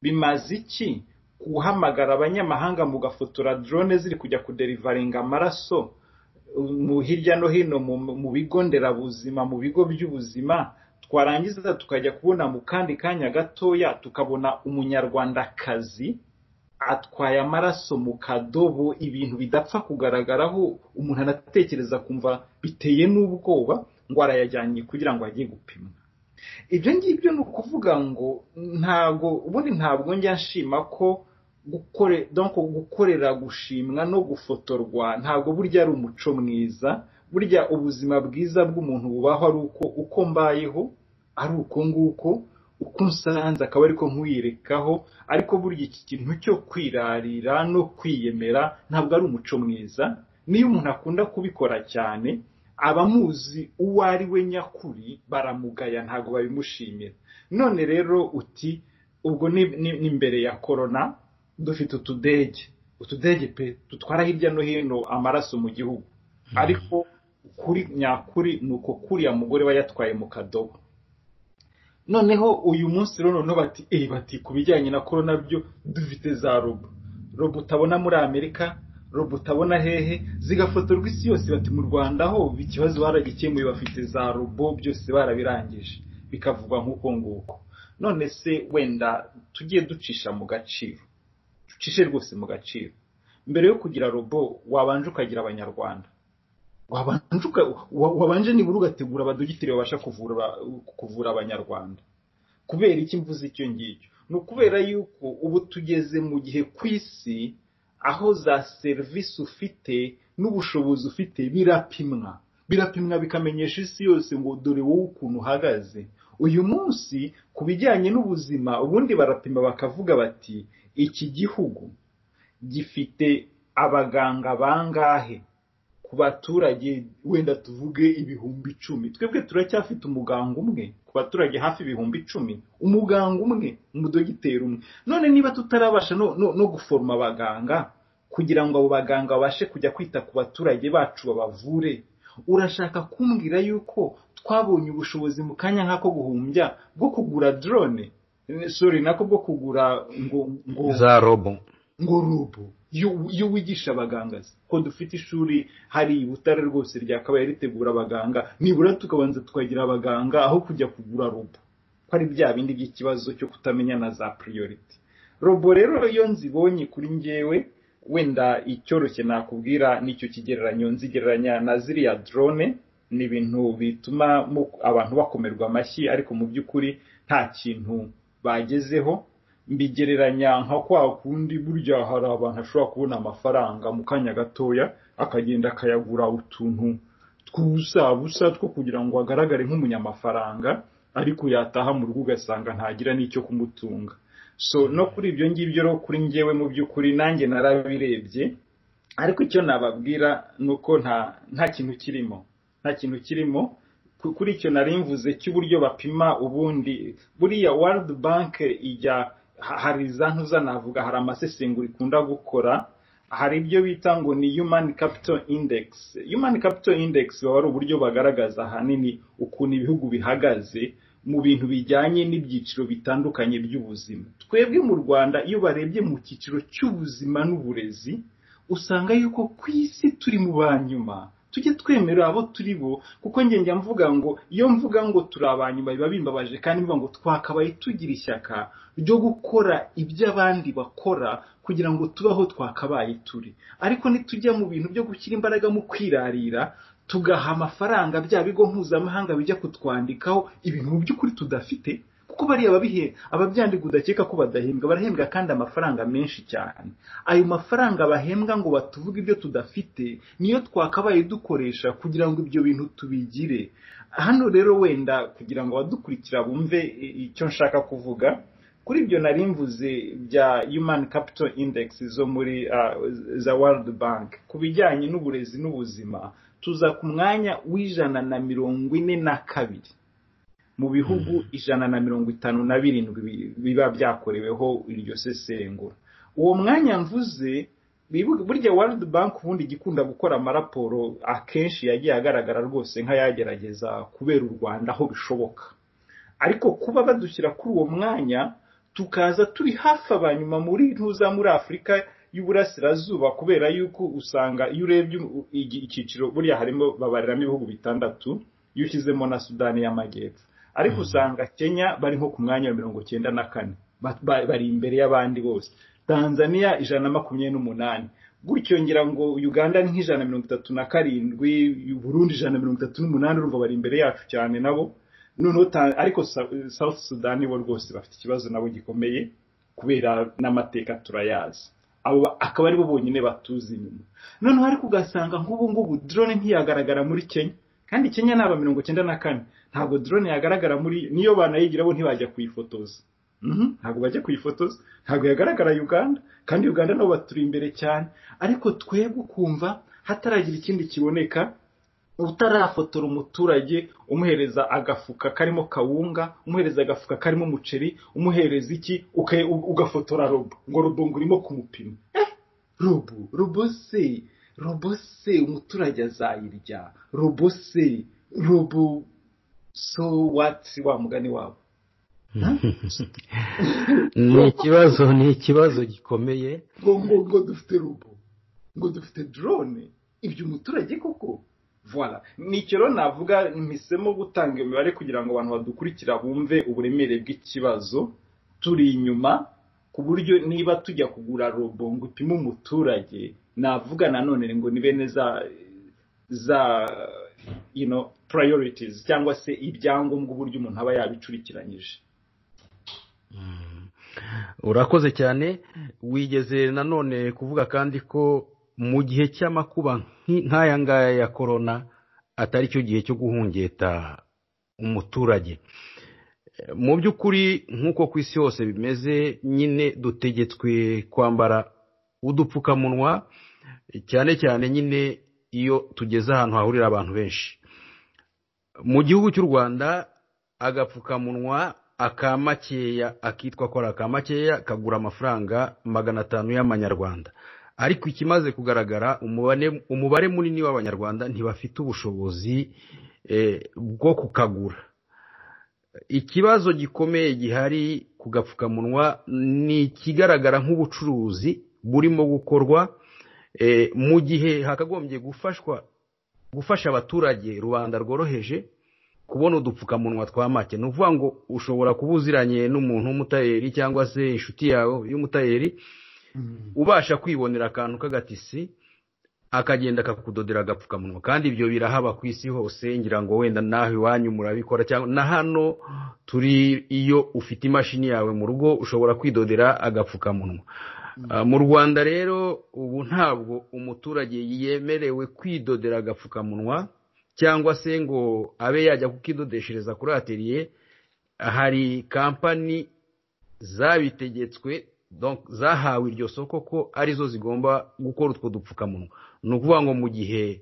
Bimaze iki guhamagara abanyamahanga mugafotora drone ziri kujya kuderivaringa amaraso mu hirya no hino mu bigo nderabuzima, mu bigo by'ubuzima, twarangiza tukajya kubona mu kandi kanya gatoya tukabona umunyarwandakazi atwaye amaraso mu kadobo, ibintu bidapfa kugaragaraho umuntu anatekereza kumva biteye n'ubwoba, ngo arayajyanye kugira ngo ajye gupimwa. ibyo ngibyo ni ukuvuga ngo ntabwo njya nshima ko gukorera gushimwa no gufotorwa ntabwo burya ari umuco mwiza. Burya ubuzima bwiza bw'umuntu bubaho ari uko mbayeho, ari uko nguko, uko nsanze akaba ariko nkwirekaho. Ariko burya iki kintu cyo kwirarira no kwiyemera ntabwo ari umuco mwiza. Niyo umuntu akunda kubikora cyane, abamuzi uwo ari we nyakuri baramugaya, ntabwo babimushimira. None rero uti ubwo ni mbere ya corona dufite utudege pe dutwara hirya no hino amaraso mu gihugu. Ariko kuri nyakuri nuko kuriya mugore bayatwaye mu kadobo. Noneho uyu munsi rero bati kubijyanye na corona byo dufite za robo utabona muri Amerika, robo utabona hehe, zigafotorwa isi yose. Bati mu Rwanda ho ikibazo baragikemuye, bafite za robo byose barabirangije, bikavugwa nk'uko nguko. None se wenda tugiye ducisha mu gaciro, ducishe rwose mu gaciro. Mbere yo kugira robo wabanje ukagira abanyarwanda, wabanje nibura ugategura abadogiteri babasha kuvura abanyarwanda. Kubera iki mvuze icyo ngicyo? Ni ukubera yuko ubu tugeze mu gihe ku isi aho za serivisi ufite n'ubushobozi ufite birapimwa bikamenyesha isi yose ngo dore wowe ukuntu uhagaze. Uyu munsi ku bijyanye n'ubuzima ubundi barapima bakavuga bati iki gihugu gifite abaganga bangahe ku baturage, wenda tuvuge 10,000. Twebwe turacyafite umuganga umwe ku baturage hafi 10,000, umuganga umwe, umudogiteri umwe. None niba tutarabasha no guforma abaganga kugira ngo abo baganga babashe kujya kwita ku baturage bacu babavure, urashaka kumbwira yuko twabonye ubushobozi mu kanya nk'ako guhumbya bwo kugura drone, nako bwo kugura ngo za robo, iyo wigisha abaganga ko dufite ishuri hari Butare rwose ryakabaye ritegura abaganga, nibura tukabanza tukagira abaganga aho kujya kugura robo. Hari bya bindi by'ikibazo cyo kutamenya na za priority. Robo rero iyo nzibonye kuri njyewe, wenda icyoroshye nakubwira nicyo kigereranyo nzigereranya na ziriya drone. Ni ibintu bituma abantu bakomerwa amashyi, ariko mu by'ukuri nta kintu bagezeho. Mbigereranya nka kwa kundi burya hari abantu ashobora kubona amafaranga mu kanya gatoya akagenda akayagura utuntu tw'ubusa two kugira ngo agaragare nk'umunyamafaranga, ariko yataha mu rugo ugasanga ntagira n'icyo kumutunga. So no kuri ibyo ngibyo rero kuri njyewe mu by'ukuri nanjye narabirebye, ariko icyo nababwira nuko nta kintu kirimo kuri icyo narimvuze cy'uburyo bapima. Ubundi buriya World Bank hari zantuza navuga, hari amasesengura ikunda gukora, hari ibyo bita ngo ni Human Capital Index. Human Capital Index wari uburyo bagaragaza ahanini ukuntu ibihugu bihagaze mu bintu bijyanye n'ibyiciro bitandukanye by'ubuzima. Twebwe mu Rwanda iyo barebye mu cyiciro cy'ubuzima n'uburezi, usanga yuko ku isi turi mu banyuma. Tujye twemera abo turi bo, kuko njya mvuga ngo iyo mvuga ngo turi abanyuma biba bimbabaje, kandi mvuga ngo twakabaye tugira ishyaka ryo gukora ibyo abandi bakora kugira ngo tubaho twakabaye turi. Ariko nitujya mu bintu byo gushyira imbaraga mu kwirarira, tugaha amafaranga bya bigo mpuzamahanga bijya kutwandikaho ibintu mu by'ukuri tudafite, kuko bariya ababyandika udakeka ko badahembwa, barahembwa kandi amafaranga menshi cyane. Ayo mafaranga bahembwa ngo batuvuge ibyo tudafite niyo twakabaye dukoresha kugira ngo ibyo bintu tubigire. Hano rero wenda kugira ngo abadukurikira bumve icyo nshaka kuvuga, kuri ibyo narimvuze bya Human Capital Index zo muri za World Bank ku bijyanye n'uburezi n'ubuzima, tuza ku mwanya w'142 mu bihugu 157 biba byakoreweho iryo sesengura. Uwo mwanya mvuze, burya World Bank ubundi gikunda gukora amaraporo akenshi yagiye agaragara rwose nk'ayagerageza kubera u Rwanda aho bishoboka. Ariko kuba badushyira kuri uwo mwanya tukaza turi hafi abanyuma muri Afurika y'Uburasirazuba, kubera yuko usanga iyo urebye icyiciro buriya harimo babariramo ibihugu 6 iyo ushyizemo na Sudani y'Amajyepfo, ariko usanga Kenya bari nko ku mwanya wa 94, bari imbere y'abandi bose. Tanzania 128, gutyo ngira ngo Uganda ni 137, Burundi 138, urumva bari imbere yacu cyane nabo. noneho ariko South Sudan bo rwose bafite ikibazo nabo gikomeye kubera n'amateka turayazi, abo akaba ari bo bonyine batuzi inyuma. Noneho ariko ugasanga nk'ubu ngubu drone ntiyagaragara muri Kenya, kandi Kenya naba 94 ntabwo drone yagaragara muri, niyo banayigira bo ntibajya kuyifotoza. Ntabwo bajya kuyifotoza, ntabwo yagaragara Uganda, kandi Uganda nabo baturi imbere cyane. Ariko twebwe kumva hataragira ikindi kiboneka, utarafotora umuturage umuhereza agafuka karimo kawunga, umuhereza agafuka karimo umuceri, umuhereza iki, ugafotora robo ngo robo ngurimo kumupima. Robo se umuturage azayirya, robo so what, wa mugani wabo. ni ikibazo gikomeye ngo dufite robo, ngo dufite drone, ibyo umuturage koko. Voilà, nicyo rero navuga, mpisemo gutanga imibare kugira ngo abantu badukurikira bumve uburemere bw'ikibazo turi inyuma, ku buryo niba tujya kugura robo ngo upime umuturage, navuga nanone ngo ni bene za priorities cyangwa se ibyangombwa uburyo umuntu aba yabicurikiranyije. Urakoze cyane. Wigeze nanone kuvuga kandi ko mu gihe cy'amakuba nk'aya ngaya ya corona atari cyo gihe cyo guhungeta umuturage. Mu by'ukuri nk'uko ku isi hose bimeze, nyine dutegetswe kwambara udupfukamunwa, cyane cyane nyine iyo tugeze ahantu hahurira abantu benshi. Mu gihugu cy'u Rwanda agapfukamunwa akamakeya, akitwa ko ari akamakeya, kagura amafaranga 500 y'amanyarwanda. Ariko ikimaze kugaragara, umubare munini w'abanyarwanda ntibafite ubushobozi bwo kukagura. Ikibazo gikomeye gihari ku gapfukamunwa ni ikigaragara nk'ubucuruzi burimo gukorwa mu gihe hakagombye gufasha abaturage, rubanda rworoheje, kubona udupfukamunwa twa make. Ni ukuvuga ngo ushobora kuba uziranye n'umuntu w'umutayeri cyangwa se inshuti yawe y'umutayeri, ubasha kwibonera akantu k'agatisi akagenda akakudodera agapfukamunwa. Kandi ibyo birahaba ku isi hose, ngira ngo wenda naho iwanyu murabikora, cyangwa na hano turi, iyo ufite imashini yawe mu rugo ushobora kwidodera agapfukamunwa. Mu Rwanda rero ubu ntabwo umuturage yemerewe kwidodera agapfukamunwa cyangwa se ngo abe yajya kukidodeshereza kuri atelier. Hari kampani zabitegetswe, donc zahawe iryo soko ko arizo zigomba gukora utwo dupfukamunwa. Ni ukuvuga ngo mu gihe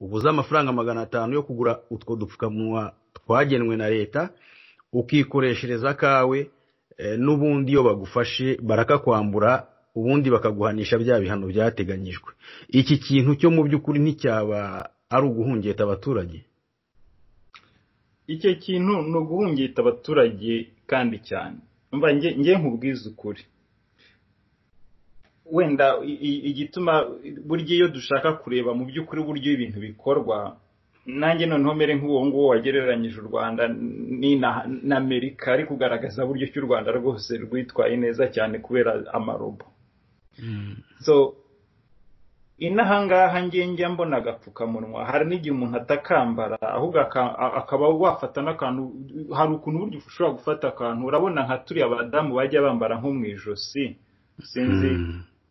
ubuze amafaranga 500 yo kugura utwo dupfukamunwa twagenwe na leta, ukikoreshereza kawe, n'ubundi iyo bagufashe barakakwambura, ubundi bakaguhanisha bya bihano byateganyijwe. Iki kintu cyo mu by'ukuri nticyaba ari uguhungeta abaturage? Icyo kintu no guhungeta abaturage kandi cyane. Umva nge nkubwiza ukuri, wenda igituma buryo iyo dushaka kureba mu by'ukuri buryo ibintu bikorwa, nanjye noneho mere nk'uwo nguwo wagereranyije u Rwanda na Amerika, ari kugaragaza buryo cy'u Rwanda rwose rwitwaye neza cyane kubera amarobo. So inahangaha njya mbona agapfukamunwa, hari n'igihe umuntu atakambara, ahubwo akaba wafata n'akantu. Hari ukuntu buryo ushobora gufata akantu, urabona nka turi abadamu bajya bambara nko mu ijosi, sinzi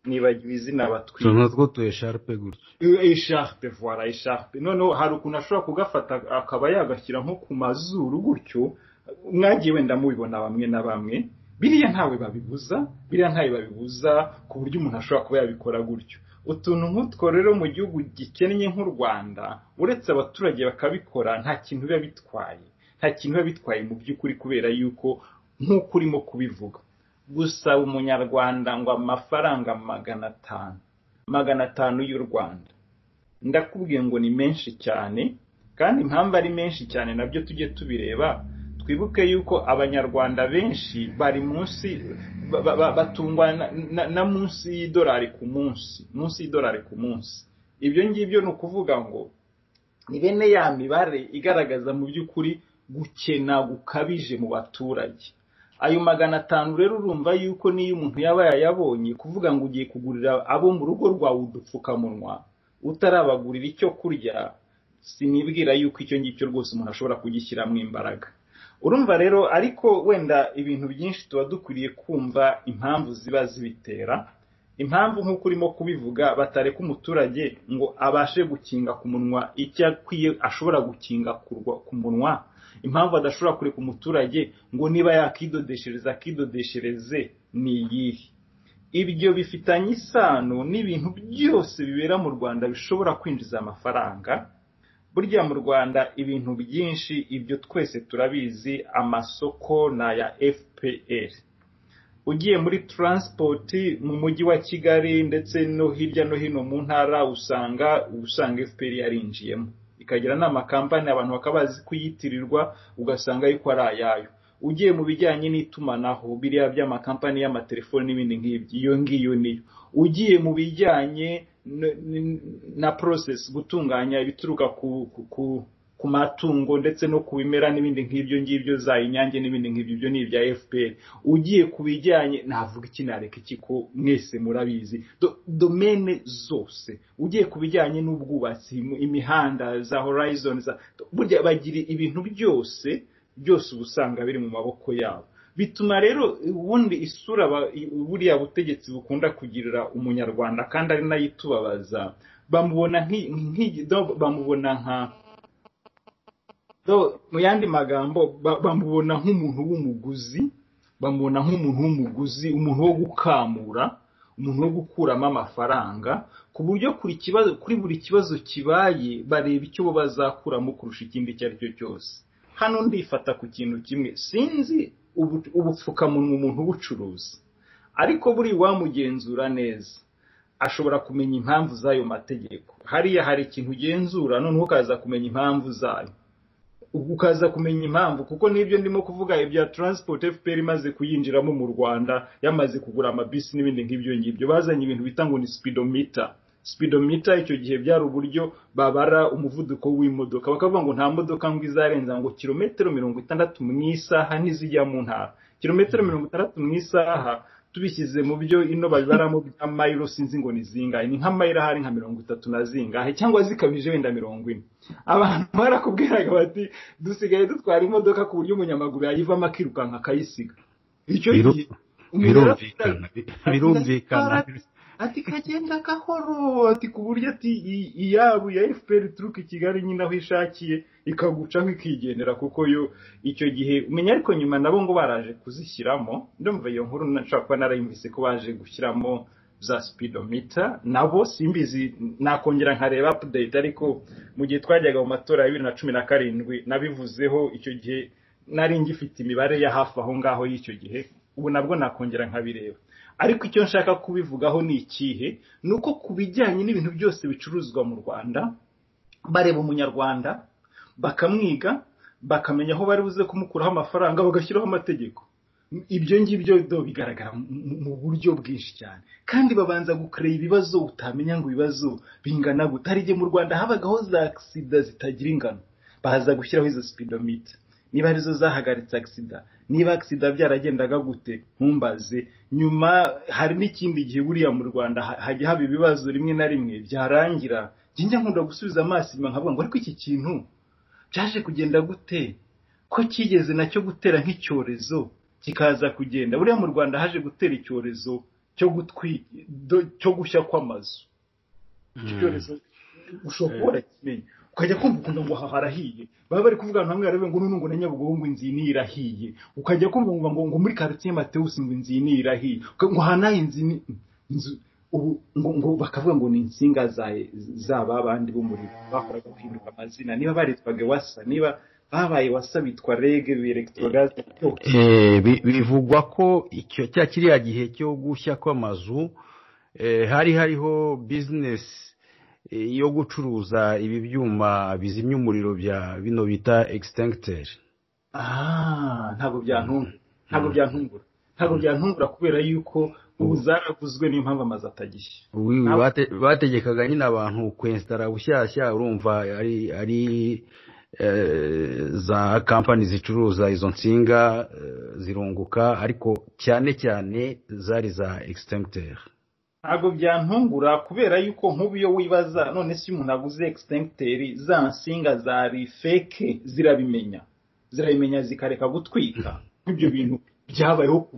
nibagiwe izina batwita, natwo tu echarpe gutyo, echarpe, voilà echarpe. Noneho hari ukuntu ashobora kugafata akaba yagashyira nko ku mazuru gutyo. Mwagiye wenda mubibona bamwe na bamwe, biriya ntawe babibuza ku buryo umuntu ashobora kuba yabikora gutyo. Utuntu nk'utwo rero mu gihugu gikennye nk'u Rwanda, uretse abaturage bakabikora, nta kintu biba bitwaye mu by'ukuri, kubera yuko nk'uko urimo kubivuga, gusaba umunyarwanda ngo amafaranga 500 y'u Rwanda, ndakubwiye ngo ni menshi cyane. Kandi impamvu ari menshi cyane nabyo tujye tubireba. Twibuke yuko abanyarwanda benshi bari munsi, batungwa na munsi y'idolari ku munsi, Ibyo ngibyo ni ukuvuga ngo ni bene ya mibare igaragaza mu by'ukuri gukena gukabije mu baturage. Ayo 500 rero urumva yuko niyo umuntu yaba yayabonye, kuvuga ngo ugiye kugurira abo mu rugo rwawe udupfukamunwa, utarabagurira icyo kurya, sinibwira yuko icyo ngicyo rwose umuntu ashobora kugishyiramo imbaraga. Urumva rero, ariko wenda ibintu byinshi tuba dukwiriye kumva impamvu ziba zibitera. Impamvu nk'uko urimo kubivuga, batareka umuturage ngo abashe gukinga ku munwa icyo akwiye ashobora gukinga ku munwa. Impamvu adashobora kureka umuturage ngo niba yakidodeshereza akidodeshereze ni iyihe? Ibyo bifitanye isano n'ibintu byose bibera mu Rwanda bishobora kwinjiza amafaranga. Burya mu Rwanda ibintu byinshi ibyo twese turabizi, amasoko na ya FPR. Ugiye muri transport mu mujyi wa Kigali ndetse no hirya no hino mu ntara usanga FPR yarinjiyemo, ikagira n'amakampani abantu bakabazi kuyitirirwa ugasanga yuko ari ayayo. Ugiye mu bijyanye n'itumanaho biriya by'amakampani y'amatelefoni n'ibindi nk'ibyo, iyo ngiyo niyo. Ugiye mu bijyanye na process gutunganya ibituruka ku matungo ndetse no ku bimera n'ibindi nk'ibyo ngibyo za Inyange n'ibindi nk'ibyo, byo ni ibya FPR. Ugiye ku bijyanye navuga iki nareka iki ko mwese murabizi, domaine zose. Ugiye ku bijyanye n'ubwubatsi, imihanda za Horizon, burya bagira ibintu byose ubusanga biri mu maboko yabo. Bituma rero ubundi isura buriya butegetsi bukunda kugirira umunyarwanda kandi ari nayo itubabaza, bamubona bamubona nka mu yandi magambo bamubona nk'umuntu w'umuguzi, umuntu wo gukamura, umuntu wo gukuramo amafaranga, ku buryo kuri buri kibazo kibaye bareba icyo bo bazakuramo kurusha ikindi icyo ari cyo cyose. Hano ndifata ku kintu kimwe, sinzi ubupfukamunwa umuntu ubucuruza, ariko buri wamugenzura neza ashobora kumenya impamvu z'ayo mategeko. Hariya hari ikintu ugenzura noneho ukaza kumenya impamvu zayo, ukaza kumenya impamvu, kuko n'ibyo ndimo kuvuga ibya transport FPR imaze kuyinjiramo mu Rwanda, yamaze kugura amabisi n'ibindi nk'ibyo ngibyo, bazanye ibintu bita ngo ni speedometer. Icyo gihe byari uburyo babara umuvuduko w'imodoka, bakavuga ngo nta modoka ngo izarenza ngo kilometero 60 mu isaha nizijya mu ntara. Kilometero 60 mu isaha tubishyize mu byo ino babibaramo bya mile, sinzi ngo ni zingahe, ni nka mile hari nka 30 na zingahe, cyangwa zikabije wenda 40. Abantu barakubwiraga bati dusigaye dutwara imodoka ku buryo umunyamaguru yayivamo akirukanka akayisiga. Icyo gihe birumvikana ati kagenda gahoro, ati ku buryo ati iyabu ya FPR turuka i Kigali nyine aho ishakiye ikagucaho ikigendera, kuko yo icyo gihe umenya. Ariko nyuma nabo ngo baraje kuzishyiramo, ndumva iyo nkuru nashaka kuba narayumvise ko baje gushyiramo za speedometer. Nabo simbizi, nakongera nkareba update, ariko mu gihe twajyaga mu matora ya 2017 nabivuzeho. Icyo gihe nari ngifite imibare ya hafi aho ngaho y'icyo gihe, ubu nabwo nakongera nkabireba. Ariko icyo nshaka kubivugaho ni ikihe, nuko kubijyanye n'ibintu byose bicuruzwa mu Rwanda, bareba umunyarwanda bakamwiga, bakamenya aho bari buze kumukuraho amafaranga, bagashyiraho amategeko. Ibyo ngibyo bigaragara mu buryo bwinshi cyane, kandi babanza gukrera ibibazo utamenya ngo ibibazo bingana gute. Hari igihe mu Rwanda habagaho za accident zitagira ingano, bahaza gushyiraho izo speedometer. Niba arizo zahagaritse accident, niba accident byaragendaga gute ntumbaze. Nyuma hari n'ikindi gihe buriya mu Rwanda hajya haba ibibazo rimwe na rimwe byarangira njye nkunda gusubiza amaso inyuma nkavuga ngo ariko iki kintu byaje kugenda gute, ko kigeze nacyo gutera nk'icyorezo kikaza kugenda. Buriya mu Rwanda haje gutera icyorezo cyo gushya kw'amazu. Icyorezo ushobora kimenya ukajya kumva ngo harahiye, baba bari kuvuga hamwe arabe ngo nungu na Nyabugogo ngo inzi ni irahiye, ukajya kumva ngo muri quartier Mateus ngo inzi ni irahiye, ngo hanaye inzi ubu ngo bakavuga ngo ni insinga zaba abandi b'umuriro bakoraga guhinduka amazina, niba baritwaga wasa, niba babaye wasa bitwa rege electrogaz. Bivugwa ko icyo kiriya gihe cyo gushya kw'amazu hariho business yo gucuruza ibi byuma bizimya umuriro bya bino bita extincteur. Ntabwo byantungura kubera yuko ubu zaravuzwe n'impamvu amazi atagishya. Bategekaga nyine abantu kwinstara bushyashya, urumva ari za kampani zicuruza izo nsinga zirunguka, ariko cyane zari za extincteur. ntabwo byantungura kubera yuko nk'ubu iyo wibaza none se umuntu aguze extincteur za nsinga zari fake zirabimenya zikareka gutwika. Ibyo bintu byabayeho ku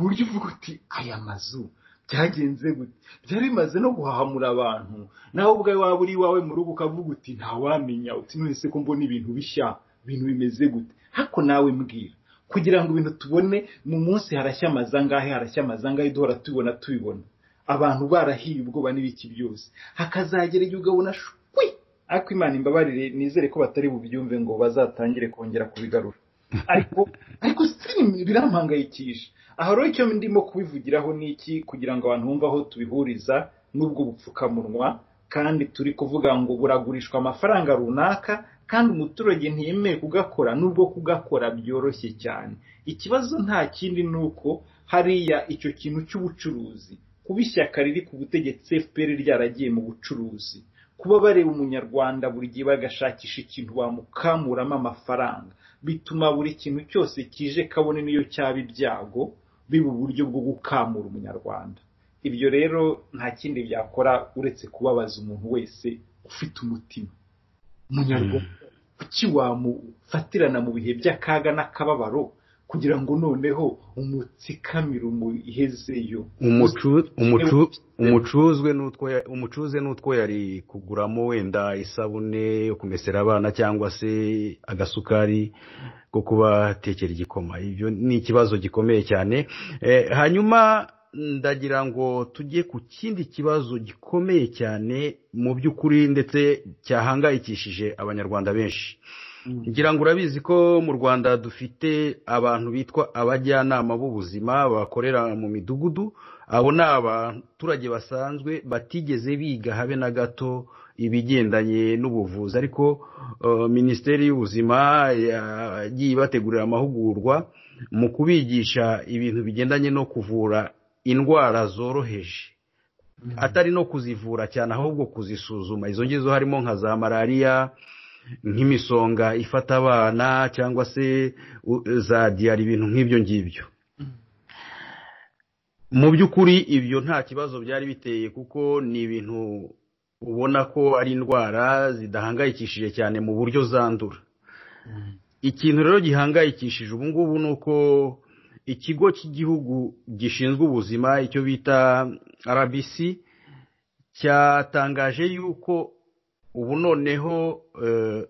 buryo uvuga uti aya mazu byagenze gute, byari bimaze no guhahamura abantu, nawe ubwawe waba uri iwawe mu rugo ukavuga uti ntawamenya, uti none se ko mbona ibintu bishya, ibintu bimeze gute. Hako nawe mbwira, kugira ngo ibintu tubone mu munsi harashya amazangahe duhora tubibona, abantu barahiye ubwoba n'ibiki byose, hakazagera igihe ugabona shwi, ariko Imana imbabarire, nizere ko batari bubyumve ngo bazatangire kongera kubigarura. ariko birampangayikisha. Aho rero icyo ndimo kubivugiraho niki, kugira ngo abantu bumve aho tubihuriza n'ubwo bupfukamunwa, kandi turi kuvuga ngo buragurishwa amafaranga runaka, kandi umuturage ntiyemeye kugakora, n'ubwo kugakora byoroshye cyane. Ikibazo nta kindi nuko hariya icyo kintu cy'ubucuruzi, kuba ishyaka riri ku butegetsi FPR ryaragiye mu bucuruzi, kuba bareba umunyarwanda buri gihe bagashakisha ikintu bamukamuramo amafaranga, bituma buri kintu cyose kije kabone niyo cyaba ibyago biba uburyo bwo gukamura umunyarwanda. Ibyo rero nta kindi byakora uretse kubabaza umuntu wese ufite umutima. Umunyarwanda kuki wamufatirana mu bihe by'akaga n'akababaro kugira ngo noneho umutsikamire umuhezeyo? umucuze n'utwo yari kuguramo wenda isabune yo kumesera abana cyangwa se agasukari ko kubatekera igikoma. Ibyo ni ikibazo gikomeye cyane. Hanyuma ndagira ngo tujye ku kindi kibazo gikomeye cyane mu by'ukuri ndetse cyahangayikishije abanyarwanda benshi. Ngira ngo urabizi ko mu Rwanda dufite abantu bitwa abajyanama b'ubuzima bakorera mu midugudu. Abo ni abaturage basanzwe batigeze biga habe na gato ibigendanye n'ubuvuzi, ariko Minisiteri y'Ubuzima yagiye bategurira amahugurwa mu kubigisha ibintu bigendanye no kuvura indwara zoroheje, atari no kuzivura cyane ahubwo kuzisuzuma. Izo ngizo harimo nka za malaria, nk'imisonga ifata abana, cyangwa se za diyari, ibintu nk'ibyo ngibyo. Mu by'ukuri ibyo nta kibazo byari biteye, kuko ni ibintu ubona ko ari indwara zidahangayikishije cyane mu buryo zandura. Ikintu rero gihangayikishije ubu ngubu ni uko ikigo cy'igihugu gishinzwe ubuzima, icyo bita RBC, cyatangaje yuko ubu noneho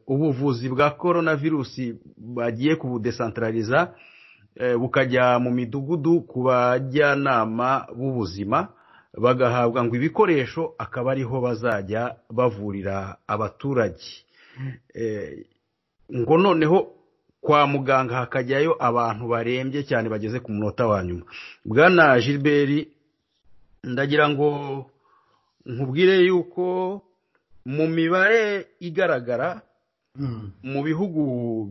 ubuvuzi bwa coronavirus bagiye kubudecentraliza, bukajya mu midugudu ku bajyanama b'ubuzima, bagahabwa ngo ibikoresho akaba ariho bazajya bavurira abaturage. Ngo noneho kwa muganga hakajyayo abantu barembye cyane bageze ku munota wa nyuma. Bwana Gilbert, ndagira ngo nkubwire yuko mu mibare igaragara mu bihugu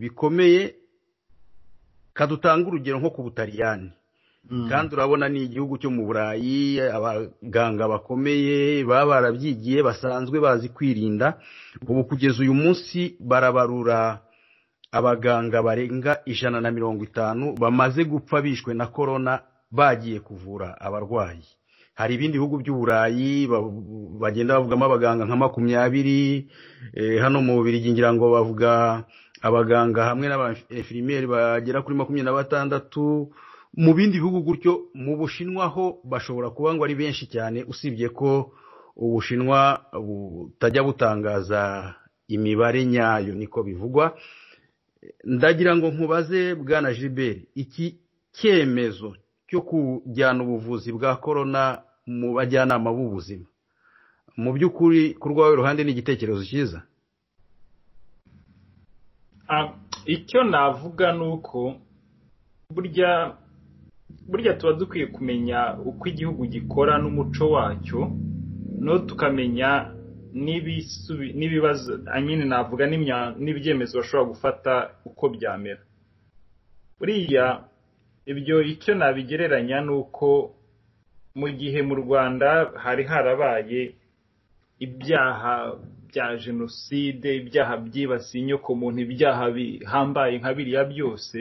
bikomeye, kadutanga urugero nko ku Butaliyani, kandi urabona ni igihugu cyo mu Burayi, abaganga bakomeye baba barabyigiye basanzwe bazi kwirinda. Ubu kugeza uyu munsi barabarura abaganga barenga 150 bamaze gupfa bishwe na corona bagiye kuvura abarwayi. Hari ibindi bihugu by'Uburayi bagenda bavugamo abaganga nka 20, hano mu Bubiligi ngira ngo bavuga abaganga hamwe n'abainfirmieri bagera kuri 26. Mu bindi bihugu gutyo. Mu Bushinwa ho bashobora kuba ngo ari benshi cyane, usibye ko Ubushinwa butajya butangaza imibare nyayo, niko bivugwa. Ndagira ngo nkubaze Bwana Gilbert, iki cyemezo cyo kujyana ubuvuzi bwa corona mu bajyanama b'ubuzima, mu by'ukuri ku rwawe ruhande ni igitekerezo cyiza? Icyo navuga nuko burya tuba dukwiye kumenya uko igihugu gikora n'umuco wacyo, no tukamenya n'ibibazo anyine navuga n'ibyemezo bashobora gufata uko byamera. Buriya ibyo icyo nabigereranya nuko mu gihe mu Rwanda hari harabaye ibyaha bya jenoside, ibyaha byibasiye inyokomuntu, ibyaha bihambaye nka biriya byose,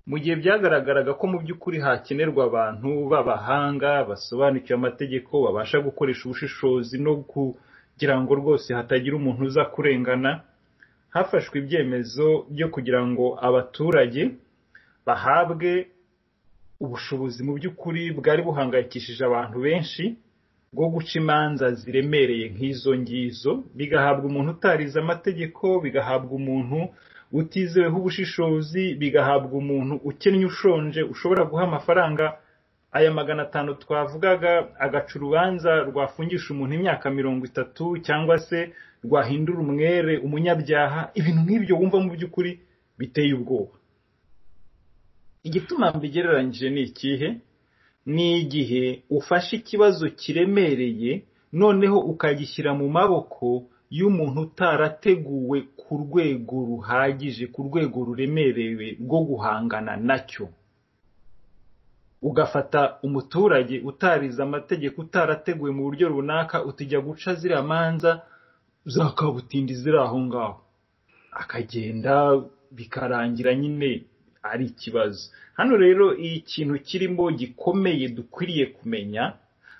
mu gihe byagaragaraga ko mu by'ukuri hakenerwa abantu b'abahanga basobanukiwe amategeko babasha gukoresha ubushishozi no kugira ngo rwose hatagira umuntu uza kurengana, hafashwe ibyemezo byo kugira ngo abaturage bahabwe ubushobozi mu by'ukuri bwari buhangayikishije abantu benshi bwo guca imanza ziremereye nk'izo ngizo, bigahabwa umuntu utarize amategeko, bigahabwa umuntu utizeweho ubushishozi, bigahabwa umuntu ukennye ushonje ushobora guha amafaranga aya 500 twavugaga agaca urubanza rwafungisha umuntu imyaka 30 cyangwa se rwahindura umwere umunyabyaha. Ibintu nk'ibyo wumva mu by'ukuri biteye ubwoba. Igituma mbigereranyije ni ikihe? Ni igihe ufashe ikibazo kiremereye noneho ukagishyira mu maboko y'umuntu utarateguwe ku rwego ruhagije, ku rwego ruremerewe rwo guhangana nacyo. Ugafata umuturage utarize amategeko, utarateguwe mu buryo runaka, utijya guca ziriya manza zakabutindi ziri aho ngaho, akagenda bikarangira nyine ari ikibazo. Hano rero ikintu kirimo gikomeye dukwiriye kumenya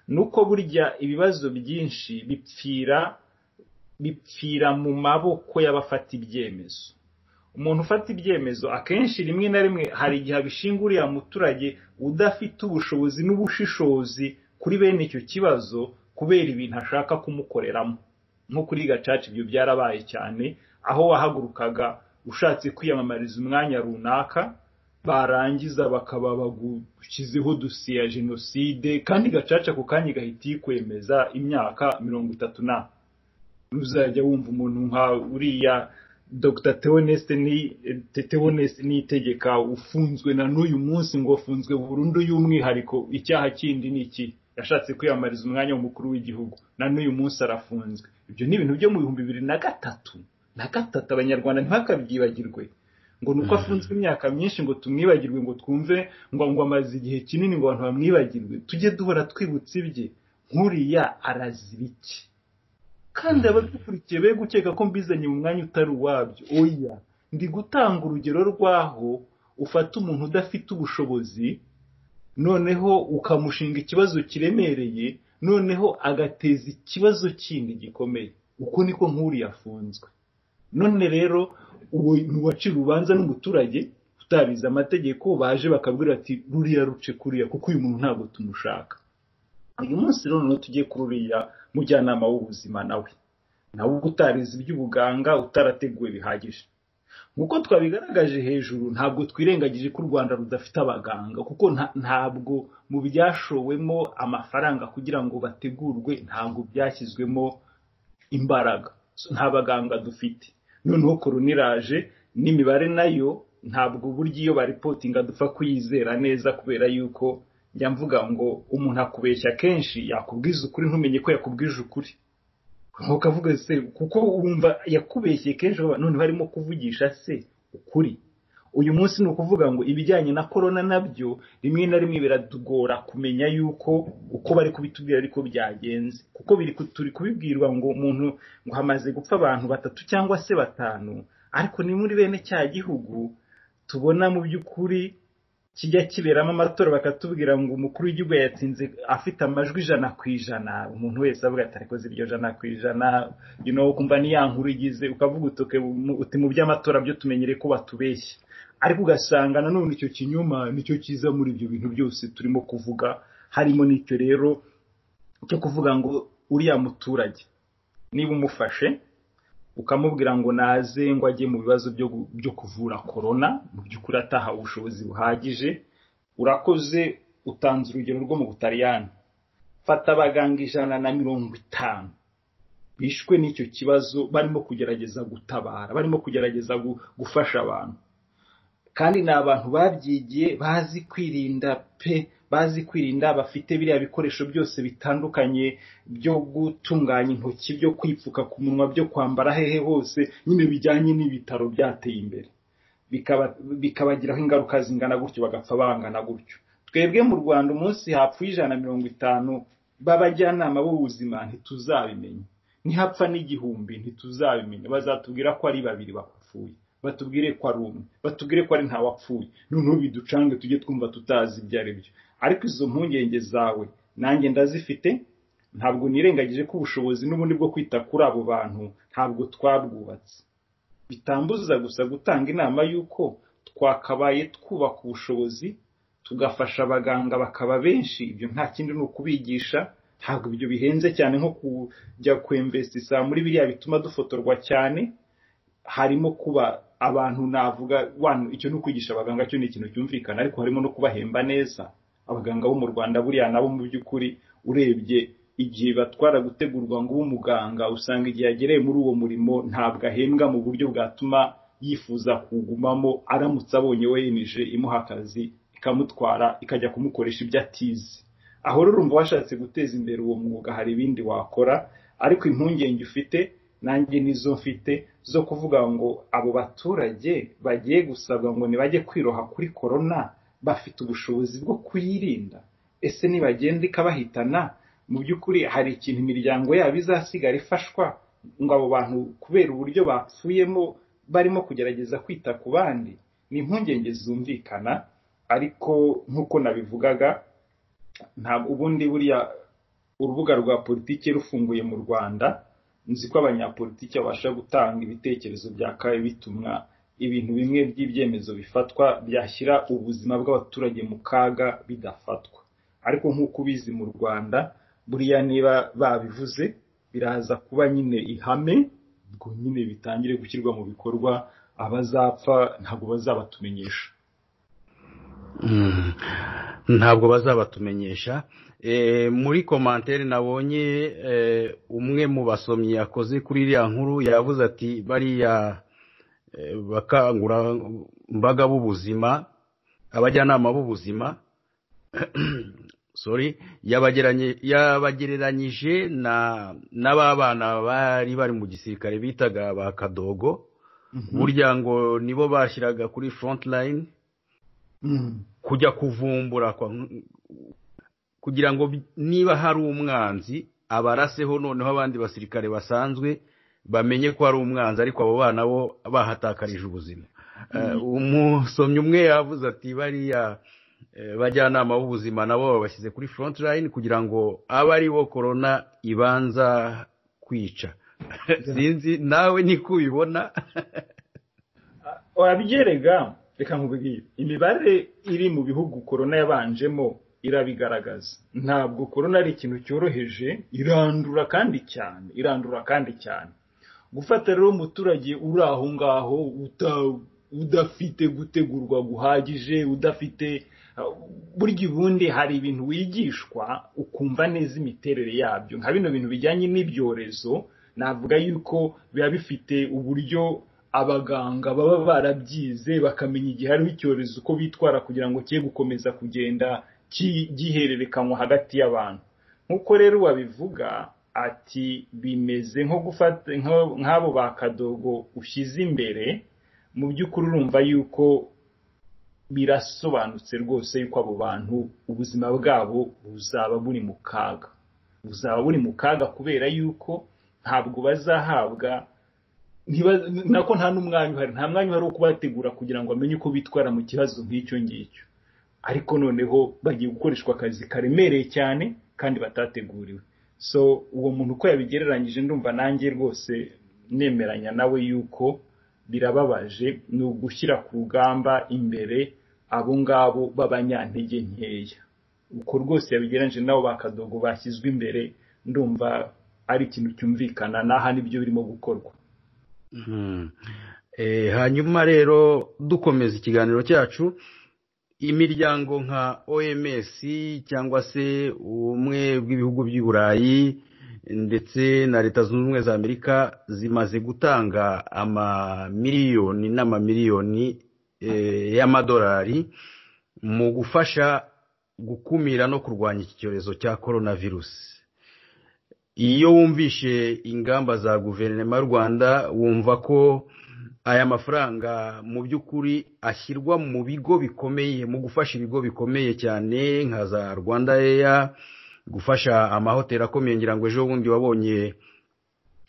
nuko burya ibibazo byinshi bipfira mu maboko y'abafata ibyemezo. Umuntu ufata ibyemezo akenshi rimwe na rimwe hari igihe abishinguriye umuturage udafite ubushobozi n'ubushishozi kuri bene icyo kibazo kubera ibintu ashaka kumukoreramo. Nko kuri Gacaca ibyo byarabaye cyane, aho wahagurukaga ushatse kwiyamamariza umwanya runaka, barangiza bakaba bagushyizeho dosiye ya jenoside, kandi Gacaca ku kanya gahita yikwemeza imyaka 30 na uzajya wumva umuntu nka uriya Dr. Theoneste Niyitegeka ufunzwe na n'uyu munsi ngo afunzwe burundu y'umwihariko. Icyaha kindi ni iki? Yashatse kwiyamamariza umwanya w'umukuru w'igihugu, na n'uyu munsi arafunzwe. Ibyo ni ibintu byo mu 2003 abanyarwanda ntibakabyibagirwe ngo nuko afunzwe imyaka myinshi ngo tumwibagirwe, ngo twumve ngo amaze igihe kinini ngo abantu bamwibagirwe. Tujye duhora twibutse ibye. Nkuriya arazira iki? Kandi abadukurikiye be gukeka ko mbizanye mu mwanya utari uwabyo. Oya, ndi gutanga urugero rwaho ufata umuntu udafite ubushobozi noneho ukamushinga ikibazo kiremereye, noneho agateza ikibazo kindi gikomeye. Uko niko nkuri yafunzwe. None rero uwo nuwacira urubanza n'umuturage utarize amategeko, baje bakabwira ati ruriya ruce kuriya kuko uyu muntu ntabwo tumushaka. Uyu munsi rero tugiye kururiya mujyanama w'ubuzima nawe utarize iby'ubuganga, utarateguwe bihagije. Nkuko twabigaragaje hejuru, ntabwo twirengagije ko u Rwanda rudafite abaganga, kuko ntabwo mu byashowemo amafaranga kugira ngo bategurwe, ntabwo byashyizwemo imbaraga. Nta baganga dufite. Noneho koroniraje n'imibare nayo ntabwo buryo iyo baripotinga dupfa kuyizera neza, kubera yuko njya mvuga ngo umuntu akubeshya kenshi yakubwiza ukuri ntumenye ko yakubwije ukuri. Ukavuga se kuko wumva yakubeshye kenshi, none barimo kuvugisha se ukuri. Uyu munsi ni ukuvuga ngo ibijyanye na corona nabyo rimwe na rimwe biradugora kumenya yuko uko bari kubitubwira ariko byagenze, kuko turi kubibwirwa ngo umuntu ngo hamaze gupfa abantu 3 cyangwa se 5, ariko ni muri bene cya gihugu tubona mu by'ukuri kijya kiberamo amatora bakatubwira ngo umukuru w'igihugu yatsinze afite amajwi 100%. Umuntu wese avuga ati ariko ziryo 100%, kumva ni ya nkuru igize, ukavuga uti mu by'amatora byo tumenyere ko batubeshye. Ariko ugasanga nanone icyo kinyuma nicyo kiza muri ibyo bintu byose turimo kuvuga. Harimo n'icyo rero cyo kuvuga ngo uriya muturage niba umufashe ukamubwira ngo naze ngo ajye mu bibazo byo kuvura corona, mu by'ukuri ataha ubushobozi buhagije, urakoze. Utanze urugero rwo mu Butaliyani, fata abaganga 150 bishwe n'icyo kibazo, barimo kugerageza gutabara, barimo kugerageza gufasha abantu, kandi ni abantu babyigiye, bazi kwirinda bazi kwirinda, bafite biriya bikoresho byose bitandukanye byo gutunganya intoki, byo kwipfuka ku munwa, byo kwambara hehe hose, nyine bijyanye n'ibitaro byateye imbere, bikabagiraho ingaruka zingana gutyo, bagapfa bangana gutyo. Twebwe mu Rwanda umunsi hapfuye 150 b'abajyanama b'ubuzima ntituzabimenya, nihapfa n'igihumbi ntituzabimenya, bazatubwira ko ari 2 bapfuye. batubwire ko ari umwe, batubwire ko ari nta wapfuye, noneho biducange tujye twumva tutazi ibyo ari byo. Ariko izo mpungenge zawe nanjye ndazifite, ntabwo nirengagije ko ubushobozi n'ubundi bwo kwita kuri abo bantu ntabwo twabwubatse. Bitambuza gusa gutanga inama y'uko twakabaye twubaka ubushobozi, tugafasha abaganga bakaba benshi. Ibyo nta kindi ni ukubigisha, ntabwo ibyo bihenze cyane nko kujya kwinvestisa muri biriya bituma dufotorwa cyane. Harimo kuba abantu navuga icyo ni ukwigisha abaganga, cyo ni ikintu cyumvikana, ariko harimo no kubahemba neza. Abaganga bo mu Rwanda buriya nabo mu by'ukuri urebye igihe batwara gutegurwa ngo umuganga, usanga igihe yagereye muri uwo murimo ntabwo ahembwa mu buryo bwatuma yifuza kugumamo, aramutse abonye wenije imuha akazi ikamutwara ikajya kumukoresha ibyo atize. Aho rero urumva washatse guteza imbere uwo mwuga hari ibindi wakora, ariko impungenge ufite nanjye nizo mfite zo kuvuga ngo abo baturage bagiye gusabwa ngo nibajye kwiroha kuri corona bafite ubushobozi bwo kuyirinda. Ese nibagenda ikabahitana, mu by'ukuri hari ikintu imiryango yabo izasigara ifashwa ngo abo bantu kubera uburyo bapfuyemo barimo kugerageza kwita ku bandi? Ni impungenge zumvikana, ariko nk'uko nabivugaga, ntabwo ubundi buriya urubuga rwa politiki rufunguye mu Rwanda, nzi ko abanyapolitiki babasha gutanga ibitekerezo byakabaye bitumwa ibintu bimwe by'ibyemezo bifatwa byashyira ubuzima bw'abaturage mu kaga bidafatwa. Ariko nk'uko ubizi mu Rwanda buriya niba babivuze biraza kuba nyine ihame, ubwo nyine bitangire gushyirwa mu bikorwa, abazapfa ntabwo bazabatumenyesha. Ntabwo bazabatumenyesha. Muri komantere nabonye umwe mu basomyi yakoze kuri iriya nkuru yavuze ati bariya bakangurambaga b'ubuzima, abajyanama b'ubuzima yabagereranyije n'ababana bari mu gisirikare bitaga ba Kadogo. Burya ngo nibo bashyiraga kuri front line kujya kuvumbura kugira ngo niba hari umwanzi abaraseho, noneho abandi basirikare basanzwe bamenye ko ari umwanzi, ariko abo bana bo bahatakarije ubuzima. Umusomyi umwe yavuze ati bariya bajyanama b'ubuzima nabo babashyize kuri front line kugira ngo abe ari bo corona ibanza kwica. Sinzi nawe niko ubibona. Wabyerega, reka nkubwire, imibare iri mu bihugu corona yabanjemo irabigaragaza. Ntabwo corona ari ikintu cyoroheje, irandura kandi cyane. Gufata rero umuturage uri aho ngaho udafite gutegurwa guhagije, udafite burya ubundi hari ibintu wigishwa ukumva neza imiterere yabyo, nka bino bintu bijyanye n'ibyorezo. Navuga yuko biba bifite uburyo abaganga baba barabyize bakamenya igihe hariho icyorezo uko bitwara kugira ngo kiye gukomeza kugenda gihererekanywa hagati y'abantu. Nk'uko rero wabivuga ati bimeze nko gufata nk'abo ba Kadogo ushyize imbere, mu by'ukuri urumva yuko birasobanutse rwose yuko abo bantu ubuzima bwabo buzaba buri mu kaga, kubera yuko ntabwo bazahabwa, nako nta n'umwanya uhari, nta mwanya uhari wo kubategura kugira ngo bamenye uko bitwara mu kibazo nk'icyo ngicyo. Ariko noneho bagiye gukoreshwa akazi karemereye cyane kandi batateguriwe. So uwo muntu uko yabigereranyije ndumva nanjye rwose nemeranya nawe yuko birababaje, ni ugushyira ku rugamba imbere abo ngabo b'abanyantege nkeya. Uko rwose yabigereranyije nabo ba Kadogo bashyizwe imbere, ndumva ari ikintu cyumvikana, naha nibyo birimo gukorwa. Hanyuma rero dukomeza ikiganiro cyacu, imiryango nka OMS cyangwa se ubumwe bw'ibihugu by'i Burayi ndetse na Leta Zunze Ubumwe za Amerika zimaze gutanga amamiliyoni n'amamiliyoni y'amadolari mu gufasha gukumira no kurwanya iki cyorezo cya coronavirus. Iyo wumvishe ingamba za guverinoma y'u Rwanda wumva ko aya mafaranga mu by'ukuri ashyirwa mu bigo bikomeye, mu gufasha ibigo bikomeye cyane nka za Rwanda Air, gufasha amahoteli akomeye. Ngira ngo ejo bundi wabonye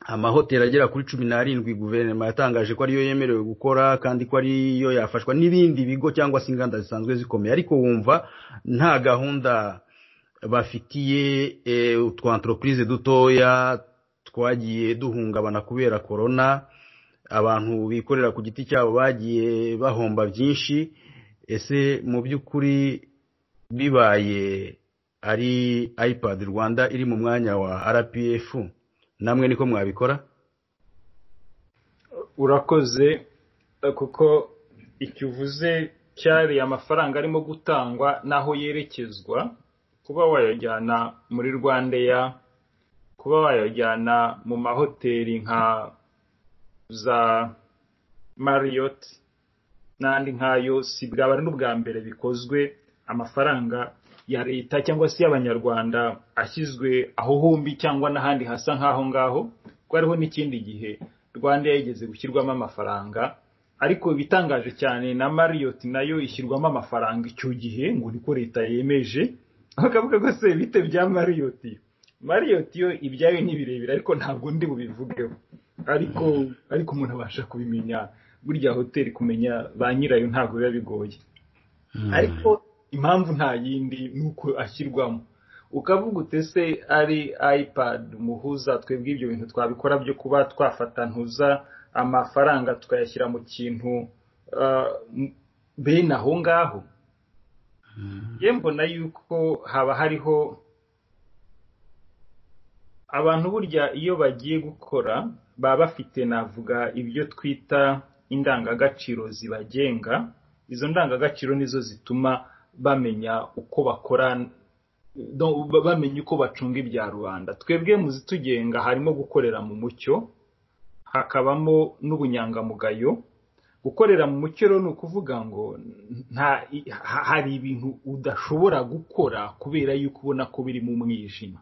amahoteli agera kuri 17 guverinoma yatangaje ko ariyo yemerewe gukora kandi ko ariyo yafashwa n'ibindi bigo cyangwa se inganda zisanzwe zikomeye, ariko wumva nta gahunda bafitiye utwa entreprise dutoya twagiye duhungabana kubera corona. Abantu bikorera ku giti cyabo bagiye bahomba byinshi. Ese mu by'ukuri bibaye ari iPad Rwanda iri mu mwanya wa RPF, namwe niko mwabikora? Urakoze, kuko icyo uvuze cyari amafaranga arimo gutangwa naho yerekezwa, kuba wayajyana muri Rwandair, kuba wayajyana mu mahoteli nka za Marriott n'andi nkayo, si bwaba ari n'ubwa mbere bikozwe. Amafaranga ya leta cyangwa se y'abanyarwanda ashyizwe aho hombi cyangwa n'ahandi hasa nk'aho ngaho, ko hariho n'ikindi gihe Rwanda yigeze gushyirwamo amafaranga, ariko bitangaje cyane na Marriott nayo ishyirwamo amafaranga icyo gihe ngo niko leta yemeje. Bakavuga ko se bite bya Marriott yo ibyayo ntibirebire, ariko ntabwo ndi bubivugeho, ariko umuntu abasha kubimenya. Burya hoteli kumenya ba nyirayo ntabwo biba bigoye, ariko impamvu nta yindi nuko ashyirwamo. Ukavuga utese ari iPad muhuza, twebwe ibyo bintu twabikora byo kuba twafata ntuza amafaranga tukayashyira mu kintu bene aho ngaho. Mbona yuko haba hariho abantu burya iyo bagiye gukora baba bafite, navuga, ibyo twita indangagaciro zibagenga. Izo ndangagaciro nizo zituma bamenya uko bakora, bamenya uko bacunga ibya rubanda. Twebwe mu zitugenga harimo gukorera mu mucyo, hakabamo n'ubunyangamugayo. Gukorera mu mucyo rero ni ukuvuga ngo hari ibintu udashobora gukora kubera yuko ubona ko biri mu mwijima.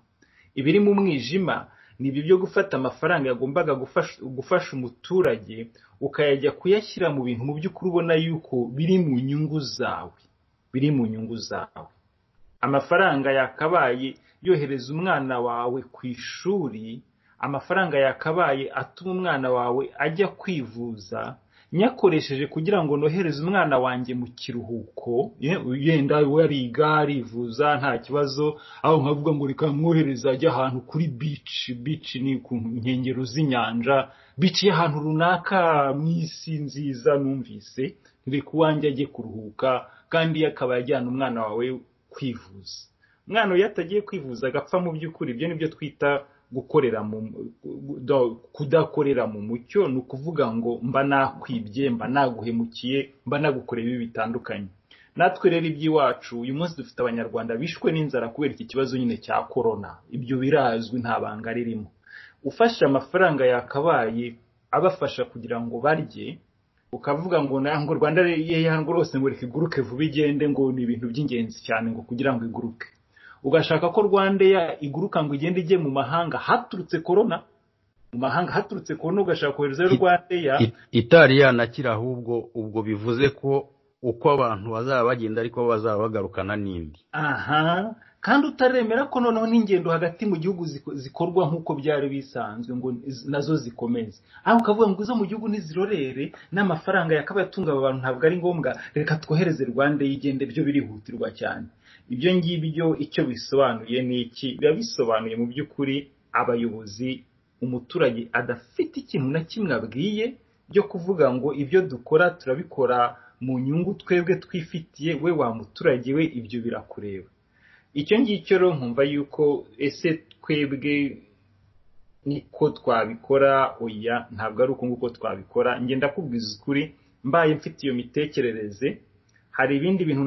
Ibiri mu mwijima ni ibyo byo gufata amafaranga yagombaga gufasha umuturage ukayajya kuyashyira mu bintu mu by'ukuri ubona yuko biri mu nyungu zawe. Amafaranga yakabaye yohereza umwana wawe ku ishuri, amafaranga yakabaye atuma umwana wawe ajya kwivuza, nyakoresheje kugira ngo nohereze umwana wanjye mu kiruhuko, yenda wariga arivuza nta kibazo, aho nkavuga ngo reka mwohereza ajya ahantu kuri beach ni ku nkengero z'inyanja, beach y'ahantu runaka mu isi nziza numvise, reka uwanjye ajye kuruhuka, kandi yakaba yajyana umwana wawe kwivuza. Umwana we yatagiye kwivuza agapfa, mu by'ukuri ibyo nibyo twita kudakorera mu mucyo. Ni ukuvuga ngo mba nakwibye, mba naguhemukiye, mba nagukorera ibi bitandukanye. Natwe rero iby'iwacu uyu munsi dufite abanyarwanda bishwe n'inzara kubera iki kibazo nyine cya corona. Ibyo birazwi, nta banga ririmo. Ufashe amafaranga yakabaye abafasha kugira ngo barye, ukavuga ngo nango Rwanda yeyango rose ngo rikiguruke vuba igende, ngo ni ibintu by'ingenzi cyane ngo kugira ngo iguruke. Ugashaka ko Rwandair iguruka ngo igende ijye mu mahanga haturutse corona, ugashaka kohereza Rwandair itari yanakira, ahubwo ubwo bivuze ko uko abantu bazaba bagenda ariko bazaba bagarukana n'indi. Kandi utaremera ko noneho n'ingendo hagati mu gihugu zikorwa nk'uko byari bisanzwe ngo nazo zikomeze. Aho ukavuga ngo izo mu gihugu nizirorere, n'amafaranga yakabaye atunga abantu ntabwo ari ngombwa, reka twohereze Rwandair igende, byo birihutirwa cyane. Ibyo ngibyo icyo bisobanuye ni iki? Biba bisobanuye mu by'ukuri abayobozi, umuturage adafite ikintu na kimwe abwiye byo kuvuga ngo ibyo dukora turabikora mu nyungu twebwe twifitiye, we wa muturage we ibyo birakureba. Icyo ngicyo rero nkumva yuko ese twebwe niko twabikora? Oya, ntabwo ari uko nguko twabikora. Nge ndakubwiza ukuri, mbaye mfite iyo mitekerereze, hari ibindi bintu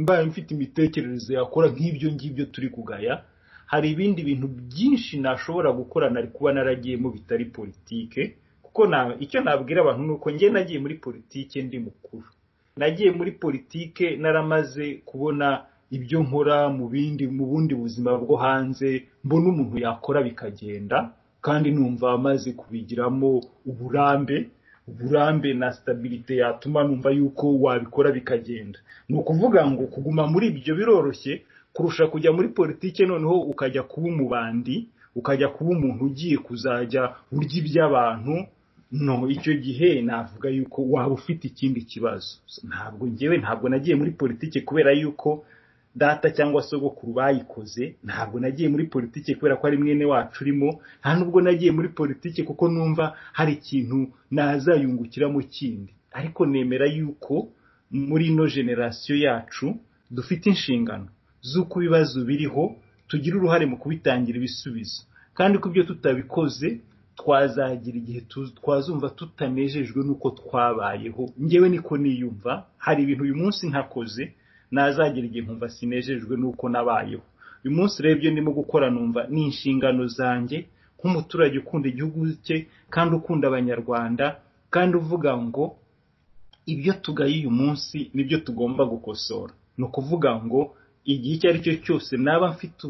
mbaye mfite imitekerereze yakora nk'ibyo ngibyo turi kugaya, hari ibindi bintu byinshi nashobora gukora nari kuba naragiyemo bitari politike. Kuko icyo nabwira abantu nuko nge nagiye muri politike ndi mukuru, nagiye muri politike naramaze kubona ibyo nkora mu bundi buzima bwo hanze, mbona umuntu yakora bikagenda, kandi numva amaze kubigiramo uburambe na stabilite yatuma numva yuko wabikora bikagenda. Ni ukuvuga ngo kuguma muri ibyo biroroshye kurusha kujya muri politike noneho ukajya kuba umubandi, ukajya kuba umuntu ugiye kuzajya urya iby'abantu, no, icyo gihe navuga yuko waba ufite ikindi kibazo. Ntabwo nagiye muri politiki kubera yuko data cyangwa sogokuru bayikoze, ntabwo nagiye muri politiki kubera ko ari mwene wacu urimo, nta nubwo nagiye muri politiki kuko numva hari ikintu nazayungukiramo kindi. Ariko nemera yuko muri ino generasiyo yacu dufite inshingano z'uko ibibazo biriho tugira uruhare mu kubitangira ibisubizo, kandi ko ibyo tutabikoze twazagira igihe twazumva tutanejejwe n'uko twabayeho. Njyewe niko niyumva, hari ibintu uyu munsi ntakoze nazagira igihe nkumva sinejejwe n'uko nabayeho. Uyu munsi rero ibyo ndimo gukora numva ni inshingano zanjye nk'umuturage ukunda igihugu cye kandi ukunda abanyarwanda, kandi uvuga ngo ibyo tugaye uyu munsi nibyo tugomba gukosora. Ni ukuvuga ngo igihe icyo ari cyo cyose naba mfite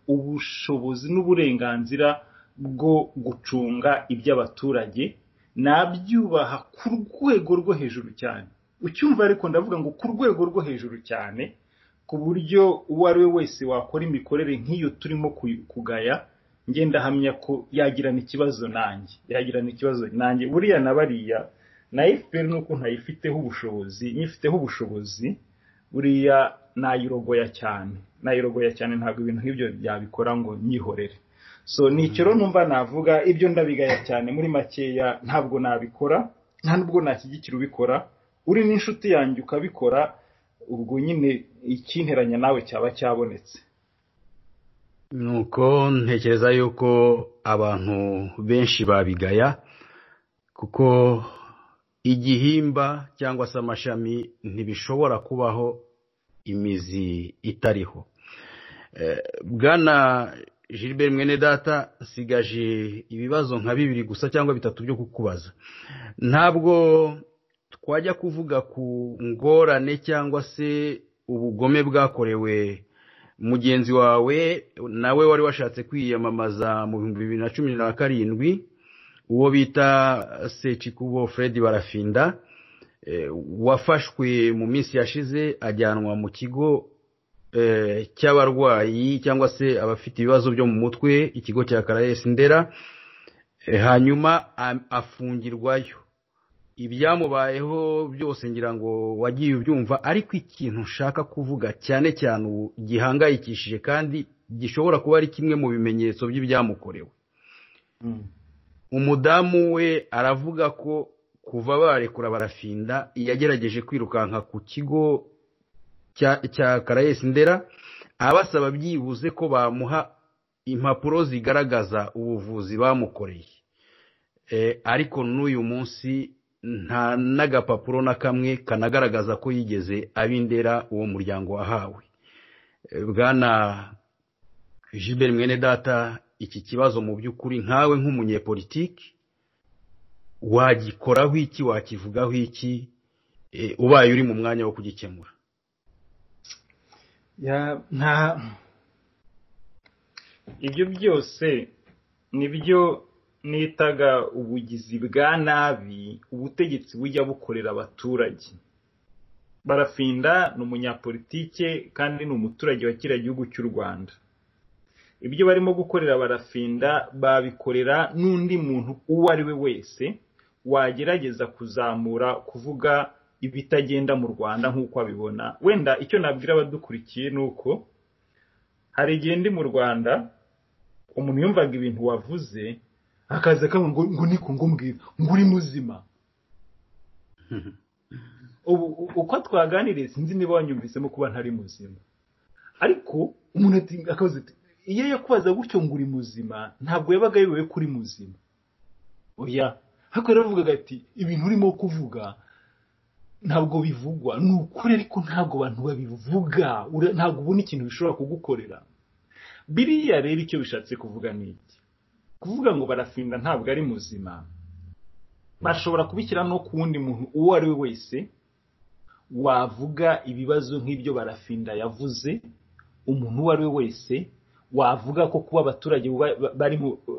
ubushobozi n'uburenganzira bwo gucunga iby'abaturage, nabyubaha ku rwego rwo hejuru cyane. Ucyumva ariko ndavuga ngo ku rwego rwo hejuru cyane, ku buryo uwo ari we wese wakora imikorere nk'iyo turimo kugaya, ngenda hamya ko yagirana ikibazo nanjye. Buriya na bariya na FPR nuko ntayifiteho ubushobozi, nyifiteho ubushobozi, buriya nayirogoya cyane, ntabwo ibintu nk'ibyo byabikora ngo nyihorere. So ni icyo numva navuga, ibyo ndabigaya cyane. Muri makeya ntabwo nabikora, nta nubwo nashyigikira ubikora. Uri n'inshuti yanjye ukabikora, ubwo nyine ikinteranya nawe cyaba cyabonetse. Nuko ntekereza yuko abantu benshi babigaya, kuko igihimba cyangwa se amashami ntibishobora kubaho imizi itariho. Bwana Gilbert Mwenedata, nsigaje ibibazo nka 2 gusa cyangwa 3 byo kukubaza. Ntabwo twajya kuvuga ku ngorane cyangwa se ubugome bwakorewe mugenzi wawe nawe wari washatse kwiyamamaza mu 2017, uwo bita Sekikubo Fred Barafinda, wafashwe mu minsi yashize ajyanwa mu kigo cy'abarwayi cyangwa se abafite ibibazo byo mu mutwe, ikigo cya Caraes Ndera, hanyuma afungirwayo. Ibyamubayeho byose ngira ngo wagiye ubyumva, ariko ikintu nshaka kuvuga cyane cyane gihangayikishije kandi gishobora kuba ari kimwe mu bimenyetso by'ibyamukorewe. Umudamu we aravuga ko kuva barekura Barafinda yagerageje kwirukanka ku kigo cya Caraes Ndera, abasaba byibuze ko bamuha impapuro zigaragaza ubuvuzi bamukoreye. Ariko n'uyu munsi nta n'agapapuro na kamwe kanagaragaza ko yigeze abindera uwo muryango wahawe. Bwana Gilbert Mwenedata, iki kibazo mu by'ukuri nkawe nk'umunyepolitiki wagikoraho iki, wakivugaho iki, ubaye uri mu mwanya wo kugikemura? Ibyo byose nibyo nitaga ubugizi bwa nabi ubutegetsi bujya bukorera abaturage. Barafinda ni umunyapolitike kandi ni umuturage wa kiriya gihugu cy'u Rwanda. Ibyo barimo gukorera Barafinda babikorera n'undi muntu uwo ari we wese wagerageza kuzamura kuvuga ibitagenda mu Rwanda nk'uko abibona. Wenda icyo nabwira abadukurikiye nuko hari igihe ndi mu Rwanda umuntu yumvaga ibintu wavuze akaza ngo niko ngombwira ngo uri muzima. Uko twaganiriye sinzi niba wanyumvisemo kuba ntari muzima, ariko umuntu akavuze ati iyo yakubaza gutyo ngo uri muzima ntabwo yabaga yewe kuri muzima. Oya, hako yaravugaga ati ibintu urimo kuvuga ntabwo bivugwa, ni ukuri ariko ntabwo abantu babivuga, ntabwo ubona ikintu bishobora kugukorera. Biriya rero icyo bishatse kuvuga ni iki? Kuvuga ngo Barafinda ntabwo ari muzima bashobora kubikira no ku wundi muntu uwo ari we wese wavuga ibibazo nk'ibyo Barafinda yavuze. Umuntu uwo ari we wese wavuga ko kuba abaturage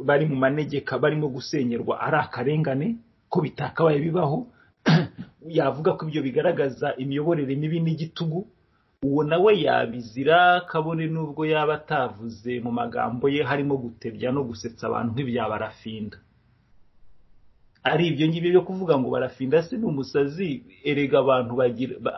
bari mu manegeka barimo gusenyerwa ari akarengane, ko bitakabaye bibaho, yavuga ko ibyo bigaragaza imiyoborere mibi n'igitugu, uwo nawe yabizira kabone n'ubwo yaba atavuze mu magambo ye harimo gutebya no gusetsa abantu nk'ibya Barafinda. Ari ibyo ngibyo byo kuvuga ngo Barafinda se n'umusazi, erega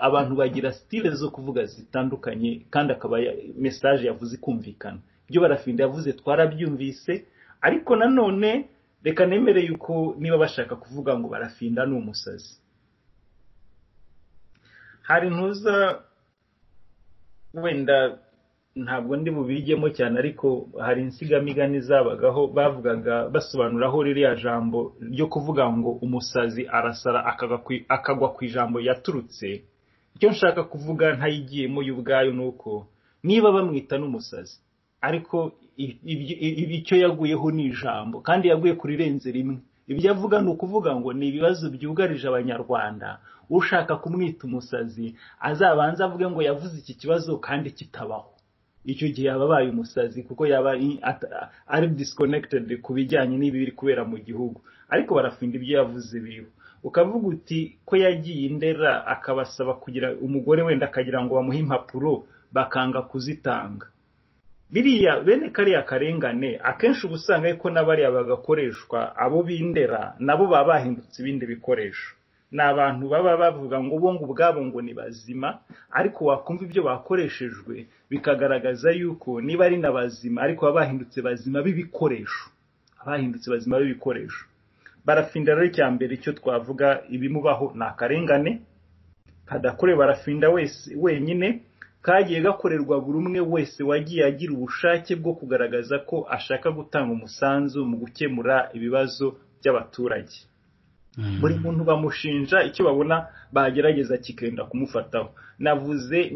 abantu bagira style zo kuvuga zitandukanye kandi akaba message yavuze ikumvikana. Ibyo Barafinda yavuze twarabyumvise, ariko nanone reka nemere yuko niba bashaka kuvuga ngo Barafinda n'umusazi, hari ntuza wenda ntabwo ndi bubijyemo cyane, ariko hari insigamigani zabagaho bavugaga basobanuraho ririya jambo ryo kuvuga ngo umusazi arasara akagwa ku ijambo yaturutse. Icyo nshaka kuvuga ntayigiyemo y'ubwayo nuko niba bamwita n'umusazi, ariko icyo yaguyeho ni ijambo kandi yaguye kuri renze rimwe. Ibyo avuga ni ukuvuga ngo ni ibibazo byugarije Abanyarwanda. Ushaka kumwita umusazi azabanza avuge ngo yavuze iki kibazo kandi kitabaho. Icyo gihe yababaye umusazi kuko yaba ari disconnected ku bijyanye n'ibi biri kubera mu gihugu. Ariko Barafinda ibyo yavuze biriho, ukavuga uti ko yagiye Indera akabasaba kugira umugore wenda akagira ngo bamuhe impapuro bakanga kuzitanga. Biriya bene kariya karengane akenshi ubusanga yuko n'abariya bagakoreshwa abo b'Indera nabo baba bahindutse ibindi bikoresho. N'abantu baba bavuga ngo bo ngo ubwabo ngo ni bazima, ariko wakumva ibyo bakoreshejwe bikagaragaza yuko niba ari nabazima ariko baba bahindutse bazima b'ibikoresho. Barafinda rero cyambere icyo twavuga ibimubaho na karengane kadakore Barafinda wese wenyine, kagiye gakorerwa buri umwe wese wagiye agira ubushake bwo kugaragaza ko ashaka gutanga umusanzu mu gukemura ibibazo by'abaturage. Buri muntu bamushinja icyo babona bagerageza kikenda kumufataho. Navuze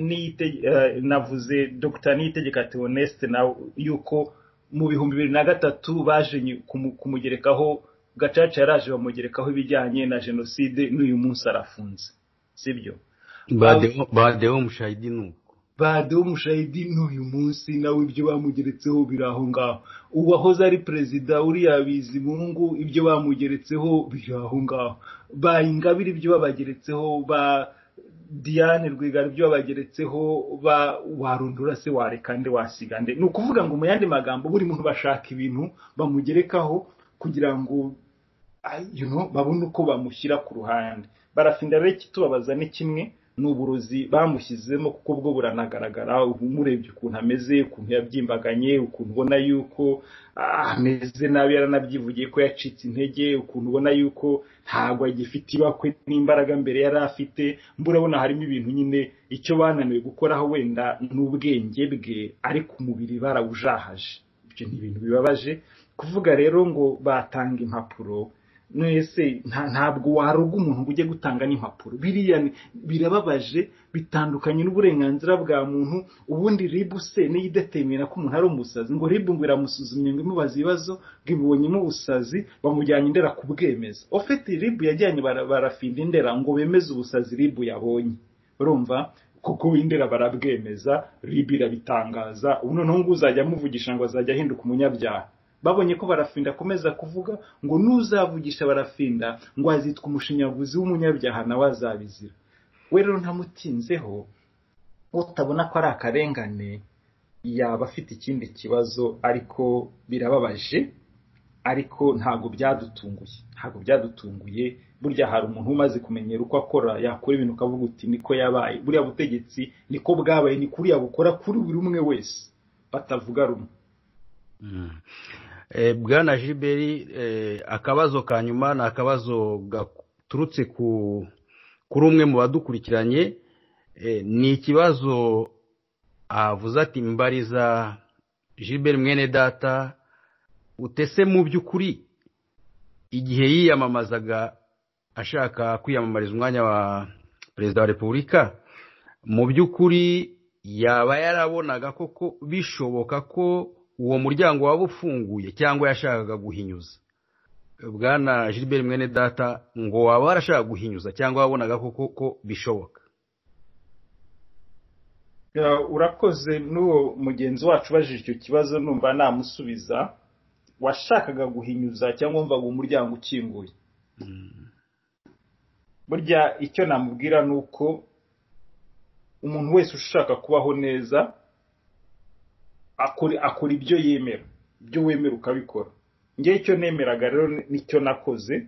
Dr. Niyitegeka Theoneste na yuko mu 2003 baje kumugerekaho Gacaca yaraje bamugerekaho ibijyanye na genocide, n'uyu munsi arafunze, sibyo? Badeho mushahidi nuko Badeho mushahidi n'uyu munsi nawe ibyo bamugeretseho biraho ngaho. Uwahoze ari perezida uriya Bizimungu ibyo bamugeretseho biraho ngaho. Ba Ingabire ibyo babageretseho, ba Diane Rwigara ibyo babageretseho, warundura se wareka nde wasigande. Ni ukuvuga ngo mu yandi magambo buri muntu bashaka ibintu bamugerekaho kugira ngo babone uko bamushyira ku ruhande. Barafinda rero kitubabaza ni kimwe n'uburozi bamushyizemo kuko bwo buranagaragara. Umurebye ukuntu ameze, ukuntu yabyimbaganye, ukuntu ubona yuko ameze nabi, yaranabyivugiye ko yacitse intege, ukuntu ubona yuko ntago agifite ibakwe n'imbaraga mbere yari afite. Mburabona harimo ibintu nyine icyo bananiwe gukoraho wenda n'ubwenge bwe, ariko umubiri barawujahaje. Ibyo ni ibintu bibabaje kuvuga rero ngo batanga impapuro. Nese ntabwo waruga umuntu ngo ujye gutanga n'impapuro. Biriya birababaje, bitandukanye n'uburenganzira bwa muntu. Ubundi RIB se niyidetemera ko umuntu ari umusazi ngo RIB ngo iramusuzumye ngo imubaza ibibazo ngo ibonyemo ubusazi bamujyanye Indera kubwemeza. Ofete RIB yajyanye Barafinda Indera ngo bemeze ubusazi RIB yabonye. Urumva kuko Indera barabwemeza, RIB irabitangaza. Ubu noneho ngo uzajya amuvugisha ngo azajya ahinduka umunyabyaha. Babonye ko Barafinda akomeza kuvuga ngo nuzavugisha Barafinda ngo azitwa umushinyaguzi w'umunyabyaha nawe azabizira. We rero ntamutinzeho, utabona ko ari akarengane yaba afite ikindi kibazo, ariko birababaje, ariko ntago byadutunguye. Burya hari umuntu umaze kumenyera uko akora, yakora ibintu ukavuga uti niko yabaye. Buriya butegetsi niko bwabaye, ni kuriya bukora kuri buri umwe wese batavuga rumwe. Bwana Gilbert, akabazo ka nyuma ni akabazo gaturutse kuri umwe mu badukurikiranye. Ni ikibazo avuze ati mbariza Gilbert mwene data, utese mu by'ukuri igihe yiyamamazaga ashaka kwiyamamariza umwanya wa perezida wa Repubulika, mu by'ukuri yaba yarabonaga koko bishoboka ko uwo muryango waba ufunguye cyangwa yashakaga guhinyuza? Bwana Gilbert mwene data, ngo waba warashaka guhinyuza cyangwa wabonaga ko bishoboka? Urakoze. N'uwo mugenzi wacu bajije icyo kibazo numva namusubiza. Washakaga guhinyuza cyangwa wumvaga umuryango ukinguye? Burya icyo namubwira nuko umuntu wese ushaka kubaho neza akora ibyo yemera, ibyo wemera ukabikora. Ngewe icyo nemeraga rero nicyo nakoze.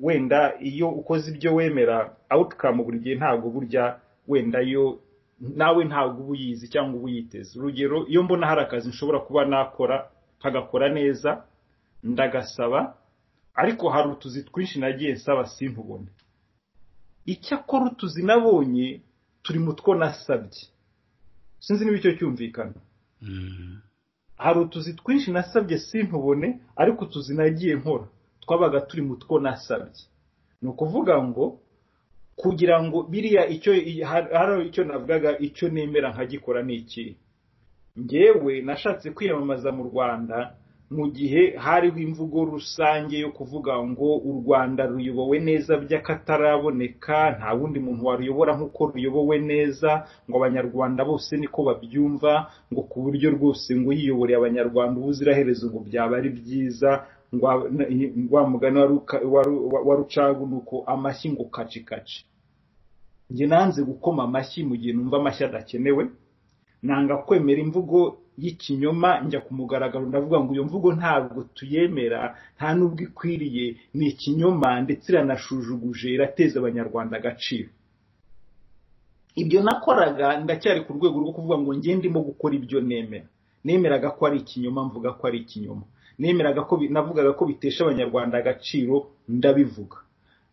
Wenda iyo ukoze ibyo wemera outcome buri gihe ntabwo burya wenda yo nawe ntabwo ubuyizi cyangwa ubuyiteze. Urugero, iyo mbona hari akazi nshobora kuba nakora kagakora neza ndagasaba, ariko hari utuzi twinshi nagiye nsaba simpubone. Icyakora utuzi nabonye turi mu two nasabye, sinzi niba icyo cyumvikana. Hari utuzi twinshi nasabye simpubone, ariko utuzi nagiye nkora twabaga turi mu two nasabye. Ni ukuvuga ngo kugira ngo biriya hari icyo navugaga icyo nemera nkagikora ni iki. Ngewe nashatse kwiyamamaza mu Rwanda mu gihe hariho imvugo rusange yo kuvuga ngo u Rwanda ruyobowe neza by'akataraboneka, nta wundi muntu waruyobora nk'uko ruyobowe neza, ngo abanyarwanda bose niko babyumva, ngo ku buryo rwose ngo yiyoboreye abanyarwanda ubuziraherezo ngo byaba ari byiza, ngo wa mugani wa Rucagu nuko amashyi ngo kacikaci. Nge nanze gukoma amashyi mu gihe numva amashyi adakenewe, nanga kwemera imvugo y'ikinyoma njya ku mugaragaro ndavuga ngo iyo mvugo ntabwo tuyemera, nta nubwo ikwiriye, ni ikinyoma ndetse iranashujuguje, irateza abanyarwanda agaciro. Ibyo nakoraga ndacyari ku rwego rwo kuvuga ngo nge ndimo gukora ibyo nemera. Nemeraga ko ari ikinyoma, mvuga ko ari ikinyoma. Navugaga ko bitesha abanyarwanda agaciro, ndabivuga.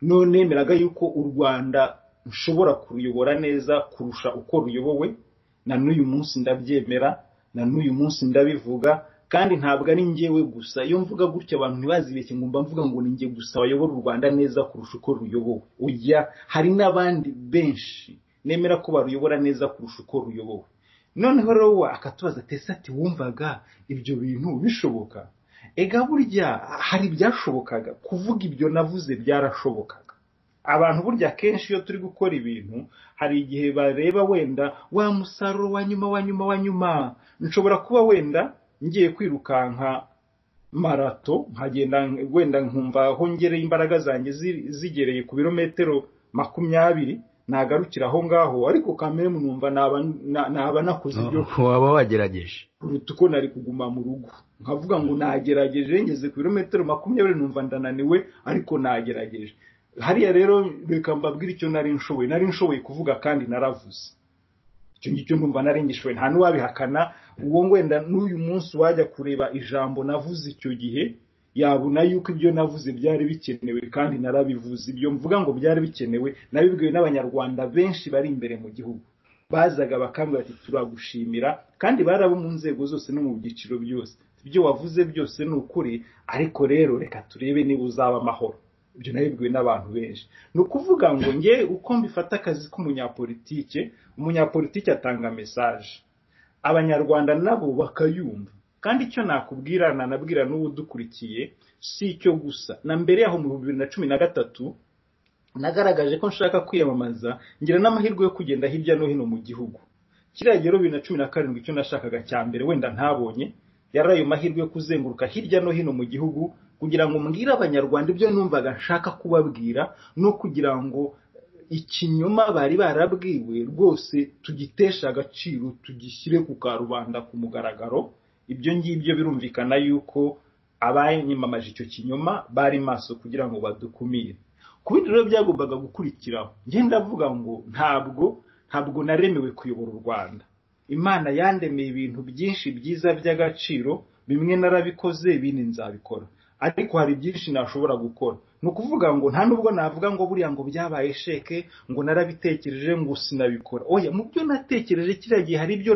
None nemeraga yuko u Rwanda nshobora kuruyobora neza kurusha uko ruyobowe, na n'uyu munsi ndabyemera, na n'uyu munsi ndabivuga. Kandi ntabwo ari ngewe gusa. Iyo mvuga gutya abantu ntibazibeshye ngo mba mvuga ngo ni nge gusa wayobora u Rwanda neza kurusha uko ruyobowe. Oya, hari n'abandi benshi nemera ko baruyobora neza kurusha uko ruyobowe. Noneho rero akatubaza tese ati wumvaga ibyo bintu bishoboka? Ega burya hari byashobokaga, kuvuga ibyo navuze byarashobokaga. Abantu burya kenshi iyo turi gukora ibintu hari igihe bareba wenda wa musaruro wa nyuma. Nshobora kuba wenda ngiye kwirukanka marato nkagenda wenda nkumva hongereye imbaraga zanjye zigereye ku birometero 20, nagarukira aho ngaho, ariko kamere numva naba nakoze ibyo waba wagerageje uko nari kuguma mu rugo. Nkavuga ngo nagerageje, ngeze ku birometero 20 numva ndananiwe, ariko nagerageje. Hariya rero reka mbabwira icyo nari nshoboye kuvuga kandi naravuze. Icyo ngicyo ndumva nari ngishoboye, nta nuwabihakana. Uwo wenda n'uyu munsi wajya kureba ijambo navuze icyo gihe yabona yuko ibyo navuze byari bikenewe kandi narabivuze. Ibyo mvuga ngo byari bikenewe nabibwiwe n'abanyarwanda benshi bari imbere mu gihugu, bazaga bakambwira ati turagushimira, kandi barabo mu nzego zose no mu byiciro byose. Ibyo wavuze byose ni ukuri, ariko rero reka turebe niba uzaba amahoro. Ibyo nabibwiwe n'abantu benshi. Ni ukuvuga ngo nge uko mbifata akazi k'umunyapolitike, umunyapolitike atanga message, abanyarwanda nabo bakayumva. Kandi icyo nakubwira nanabwira n'ubu dukurikiye si icyo gusa. Na mbere yaho mu 2013 nagaragaje ko nshaka kwiyamamaza, ngira n'amahirwe yo kugenda hirya no hino mu gihugu. Kiriya rero 2017 icyo nashakaga cya mbere wenda ntabonye, yari ayo mahirwe yo kuzenguruka hirya no hino mu gihugu kugira ngo mbwire abanyarwanda ibyo numvaga nshaka kubabwira, no kugira ngo ikinyoma bari barabwiwe rwose tugitesha agaciro, tugishyire ku karubanda ku mugaragaro. Ibyo ngibyo birumvikana yuko abanyimamaje icyo kinyoma bari maso kugira ngo badukumire. Kubindi rero byagombaga gukurikiraho, nge ndavuga ngo ntabwo naremewe kuyobora u Rwanda. Imana yandemeye ibintu byinshi byiza by'agaciro, bimwe narabikoze, ibindi nzabikora, ariko hari byinshi nashobora gukora. Ni ukuvuga ngo nta nubwo navuga ngo buriya ngo byabaye sheke, ngo narabitekereje ngo sinabikora. Oya, mu byo natekereje kiriya gihe hari ibyo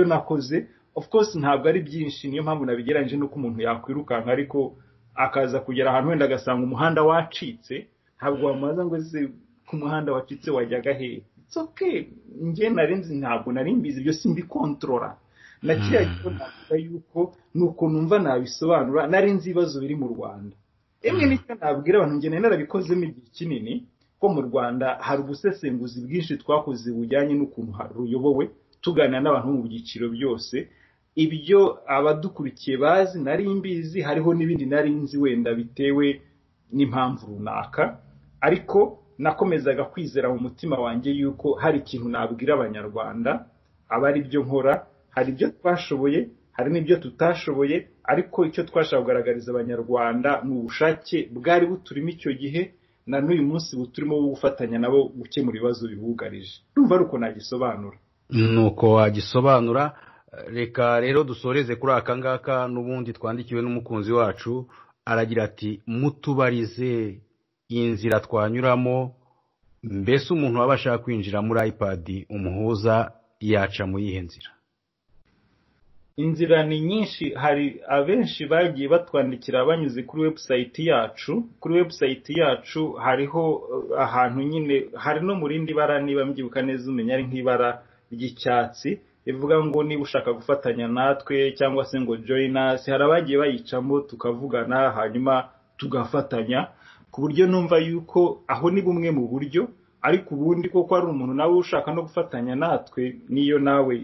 nakoze. Of course ntabwo ari byinshi, niyo mpamvu nabigeranje nuko umuntu yakwirukanka ariko akaza kugera ahantu wenda agasanga umuhanda wacitse, ntabwo wamaza ngo ese ku muhanda wacitse wajyaga hehe. It's okay, nge narenze, ntabwo nari mbizi, ibyo simbi controller. Nakiriya cyo navuga yuko nuko numva nabisobanura, narenze ibibazo biri mu Rwanda. Emwe nicyo nabwira abantu, nge narabikozemo igihe kinini, ko mu Rwanda hari ubusesenguzi bwinshi twakoze bujyanye n'ukuntu ruyobowe, tuganira n'abantu mu byiciro byose. Ibyo abadukurikiye bazi nari mbizi, hariho n'ibindi nari nzi wenda bitewe n'impamvu runaka, ariko nakomezaga kwizera mu mutima wanjye yuko hari ikintu nabwira abanyarwanda, aba ari byo nkora. Hari ibyo twashoboye, hari n'ibyo tutashoboye, ariko icyo twashaka kugaragariza abanyarwanda ni ubushake bwari buturimo icyo gihe na n'uyu munsi buturimo wo gufatanya nabo gukemura ibibazo bibugarije. Ndumva ari uko nagisobanura. Nuko wagisobanura. Reka rero dusoreze kuri aka ngaka, n'ubundi twandikiwe n'umukunzi wacu aragira ati mutubarize inzira twanyuramo, mbese umuntu waba ashaka kwinjira muri iPad umuhuza yaca mu yihe nzira? Inzira ni nyinshi. Hari abenshi bagiye batwandikira banyuze kuri website yacu. Kuri website yacu hariho ahantu nyine, hari no mu rindi bara niba mbyibuka neza umenya ari nk'ibara ry'icyatsi, ivuga ngo niba ushaka gufatanya natwe cyangwa se ngo join us. Hari abagiye bayicamo tukavugana hanyuma tugafatanya, ku buryo numva yuko aho ni bumwe mu buryo. Ariko ubundi koko ari umuntu nawe ushaka no gufatanya natwe, niyo nawe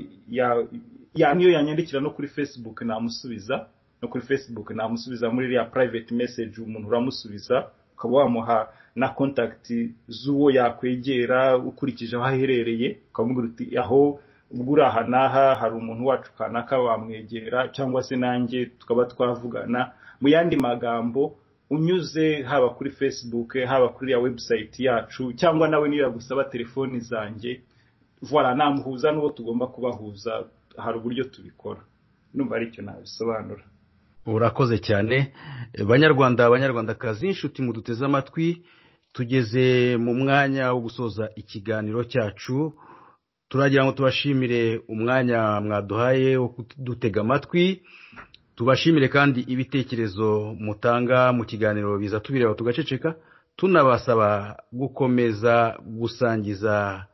niyo yanyandikira no kuri Facebook namusubiza, no kuri Facebook namusubiza muri ya private message, umuntu uramusubiza ukaba wamuha na contact z'uwo yakwegera ukurikije aho aherereye, ukamubwira uti aho ubwo aha naha hari umuntu wacu kanaka wamwegera, cyangwa se nanjye tukaba twavugana. Mu yandi magambo, unyuze haba kuri Facebook, haba kuri ya website yacu, cyangwa nawe niyo yagusaba telefoni zanjye, voilà, namuhuza n'uwo tugomba kubahuza. Hari uburyo tubikora. Numva ari cyo nabisobanura. Urakoze cyane. Banyarwandakazi, inshuti muduteze amatwi, tugeze mu mwanya wo gusoza ikiganiro cyacu. Turagira ngo tubashimire umwanya mwaduhaye wo kudutega amatwi, tubashimire kandi ibitekerezo mutanga mu kiganiro biza tubireba tugaceceka. Tunabasaba gukomeza gusangiza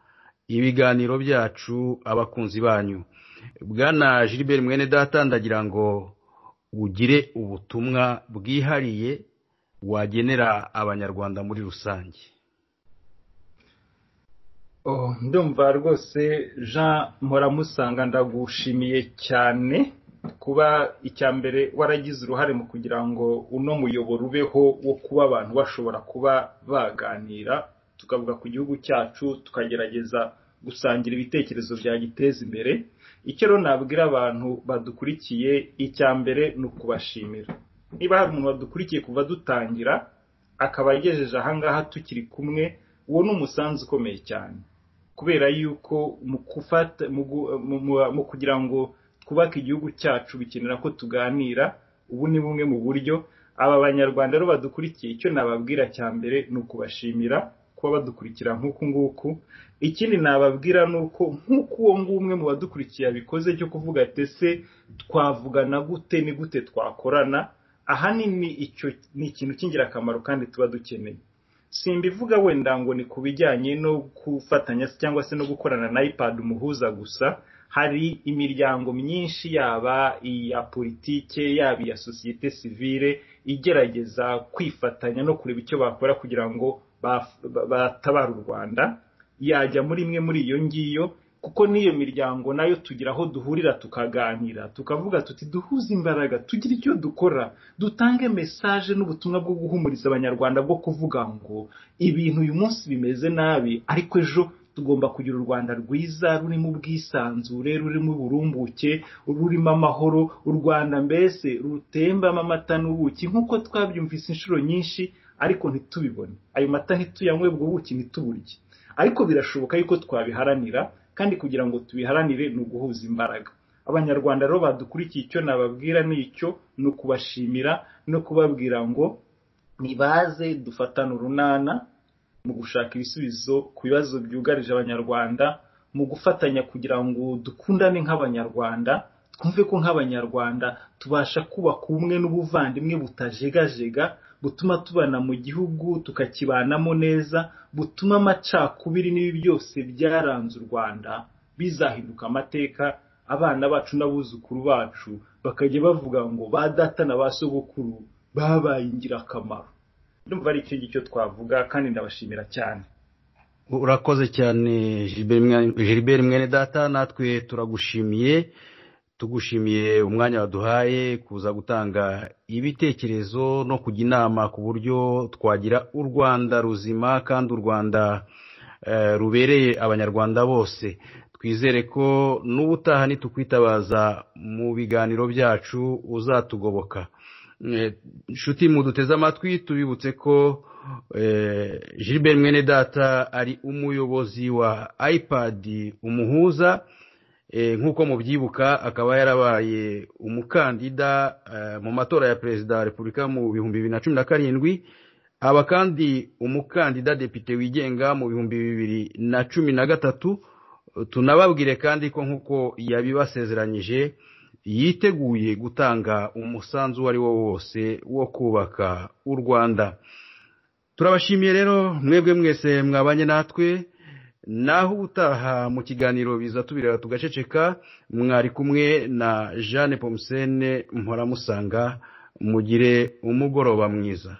ibiganiro byacu abakunzi banyu. Bwana Gilbert Mwenedata, ndagira ngo ugire ubutumwa bwihariye wagenera abanyarwanda muri rusange. Ndumva rwose Jean Moramusanga, ndagushimiye cyane kuba icyambere waragize uruhare mu kugira ngo uno muyoboro ubeho wo kuba abantu bashobora kuba baganira, tukavuga ku gihugu cyacu, tukagerageza gusangira ibitekerezo byagiteza imbere. Icyo rero nabwira abantu badukurikiye, icyambere ni ukubashimira. Niba hari umuntu wadukurikiye kuva dutangira akaba yagejeje ahangaha tukiri kumwe, uwo ni umusanzu ukomeye cyane, kubera yuko mu kugira ngo twubake igihugu cyacu bikenera ko tuganira. Ubu ni bumwe mu buryo. Aba banyarwanda rero badukurikiye, icyo nababwira cyambere ni ukubashimira kuba badukurikira nk'uku nguku. Ikindi nababwira ni uko nk'uko uwo ngumwe mu badukurikiye abikoze cyo kuvuga ati ese twavugana gute, ni gute twakorana, ahanini icyo ni ikintu cy'ingirakamaro kandi tuba dukeneye. Simbivuga wenda ngo ni kubijyanye no gufatanya cyangwa se no gukorana na iPad umuhuza gusa. Hari imiryango myinshi, yaba iya politike, yaba iya societe civile, igerageza kwifatanya no kureba icyo bakora kugira ngo batabara u Rwanda. Yajya muri imwe muri iyo ngiyo, kuko niyo miryango nayo tugira aho duhurira tukaganira, tukavuga tuti duhuze imbaraga, tugira icyo dukora, dutange message n'ubutumwa bwo guhumuriza abanyarwanda bwo kuvuga ngo ibintu uyu munsi bimeze nabi, ariko ejo tugomba kugira u Rwanda rwiza, rurimo ubwisanzure, rurimo uburumbuke, rurimo amahoro, u Rwanda mbese rutembamo amata n'ubuki nk'uko twabyumvise inshuro nyinshi, ariko ntitubibone. Ayo mata ntituyanywe, ubwo buki ntituburye. Ariko birashoboka yuko twabiharanira, kandi kugira ngo tubiharanire ni uguhuza imbaraga. Abanyarwanda rero badukurikiye, icyo nababwira ni icyo, ni ukubashimira no kubabwira ngo nibaze dufatane urunana mu gushaka ibisubizo ku bibazo byugarije abanyarwanda, mu gufatanya kugira ngo dukundane nk'abanyarwanda, twumve ko nk'abanyarwanda tubasha kubaka ubumwe n'ubuvandimwe butajegajega, butuma tubana mu gihugu tukakibanamo neza, butuma amacakubiri n'ibi byose byaranze u Rwanda bizahinduka amateka. Abana bacu n'abuzukuru bacu bakajya bavuga ngo ba data na ba sogokuru babaye ingirakamaro. Ndumva ari icyo twavuga, kandi ndabashimira cyane. Urakoze cyane Gilbert Mwenedata, natwe turagushimiye. tugushimiye umwanya waduhaye kuza gutanga ibitekerezo no kujya inama ku buryo twagira u Rwanda ruzima kandi u Rwanda rubereye abanyarwanda bose. Twizere ko n'ubutaha nitukwitabaza mu biganiro byacu uzatugoboka. Nshuti muduteze amatwi, tubibutse ko Gilbert Mwenedata ari umuyobozi wa IPAD umuhuza, nk'uko mubyibuka akaba yarabaye umukandida mu matora ya perezida wa Repubulika mu 2017, aba kandi umukandida depite wigenga mu 2013. Tunababwire kandi ko nk'uko yabibasezeranyije yiteguye gutanga umusanzu wari wo wose wo kubaka u Rwanda. Turabashimiye rero mwebwe mwese mwabanye natwe, naho utaha mu kiganiro biza tubireba tugaceceka. Mwari kumwe na Jeanne Pomsene Mporamusanga. Mugire umugoroba mwiza.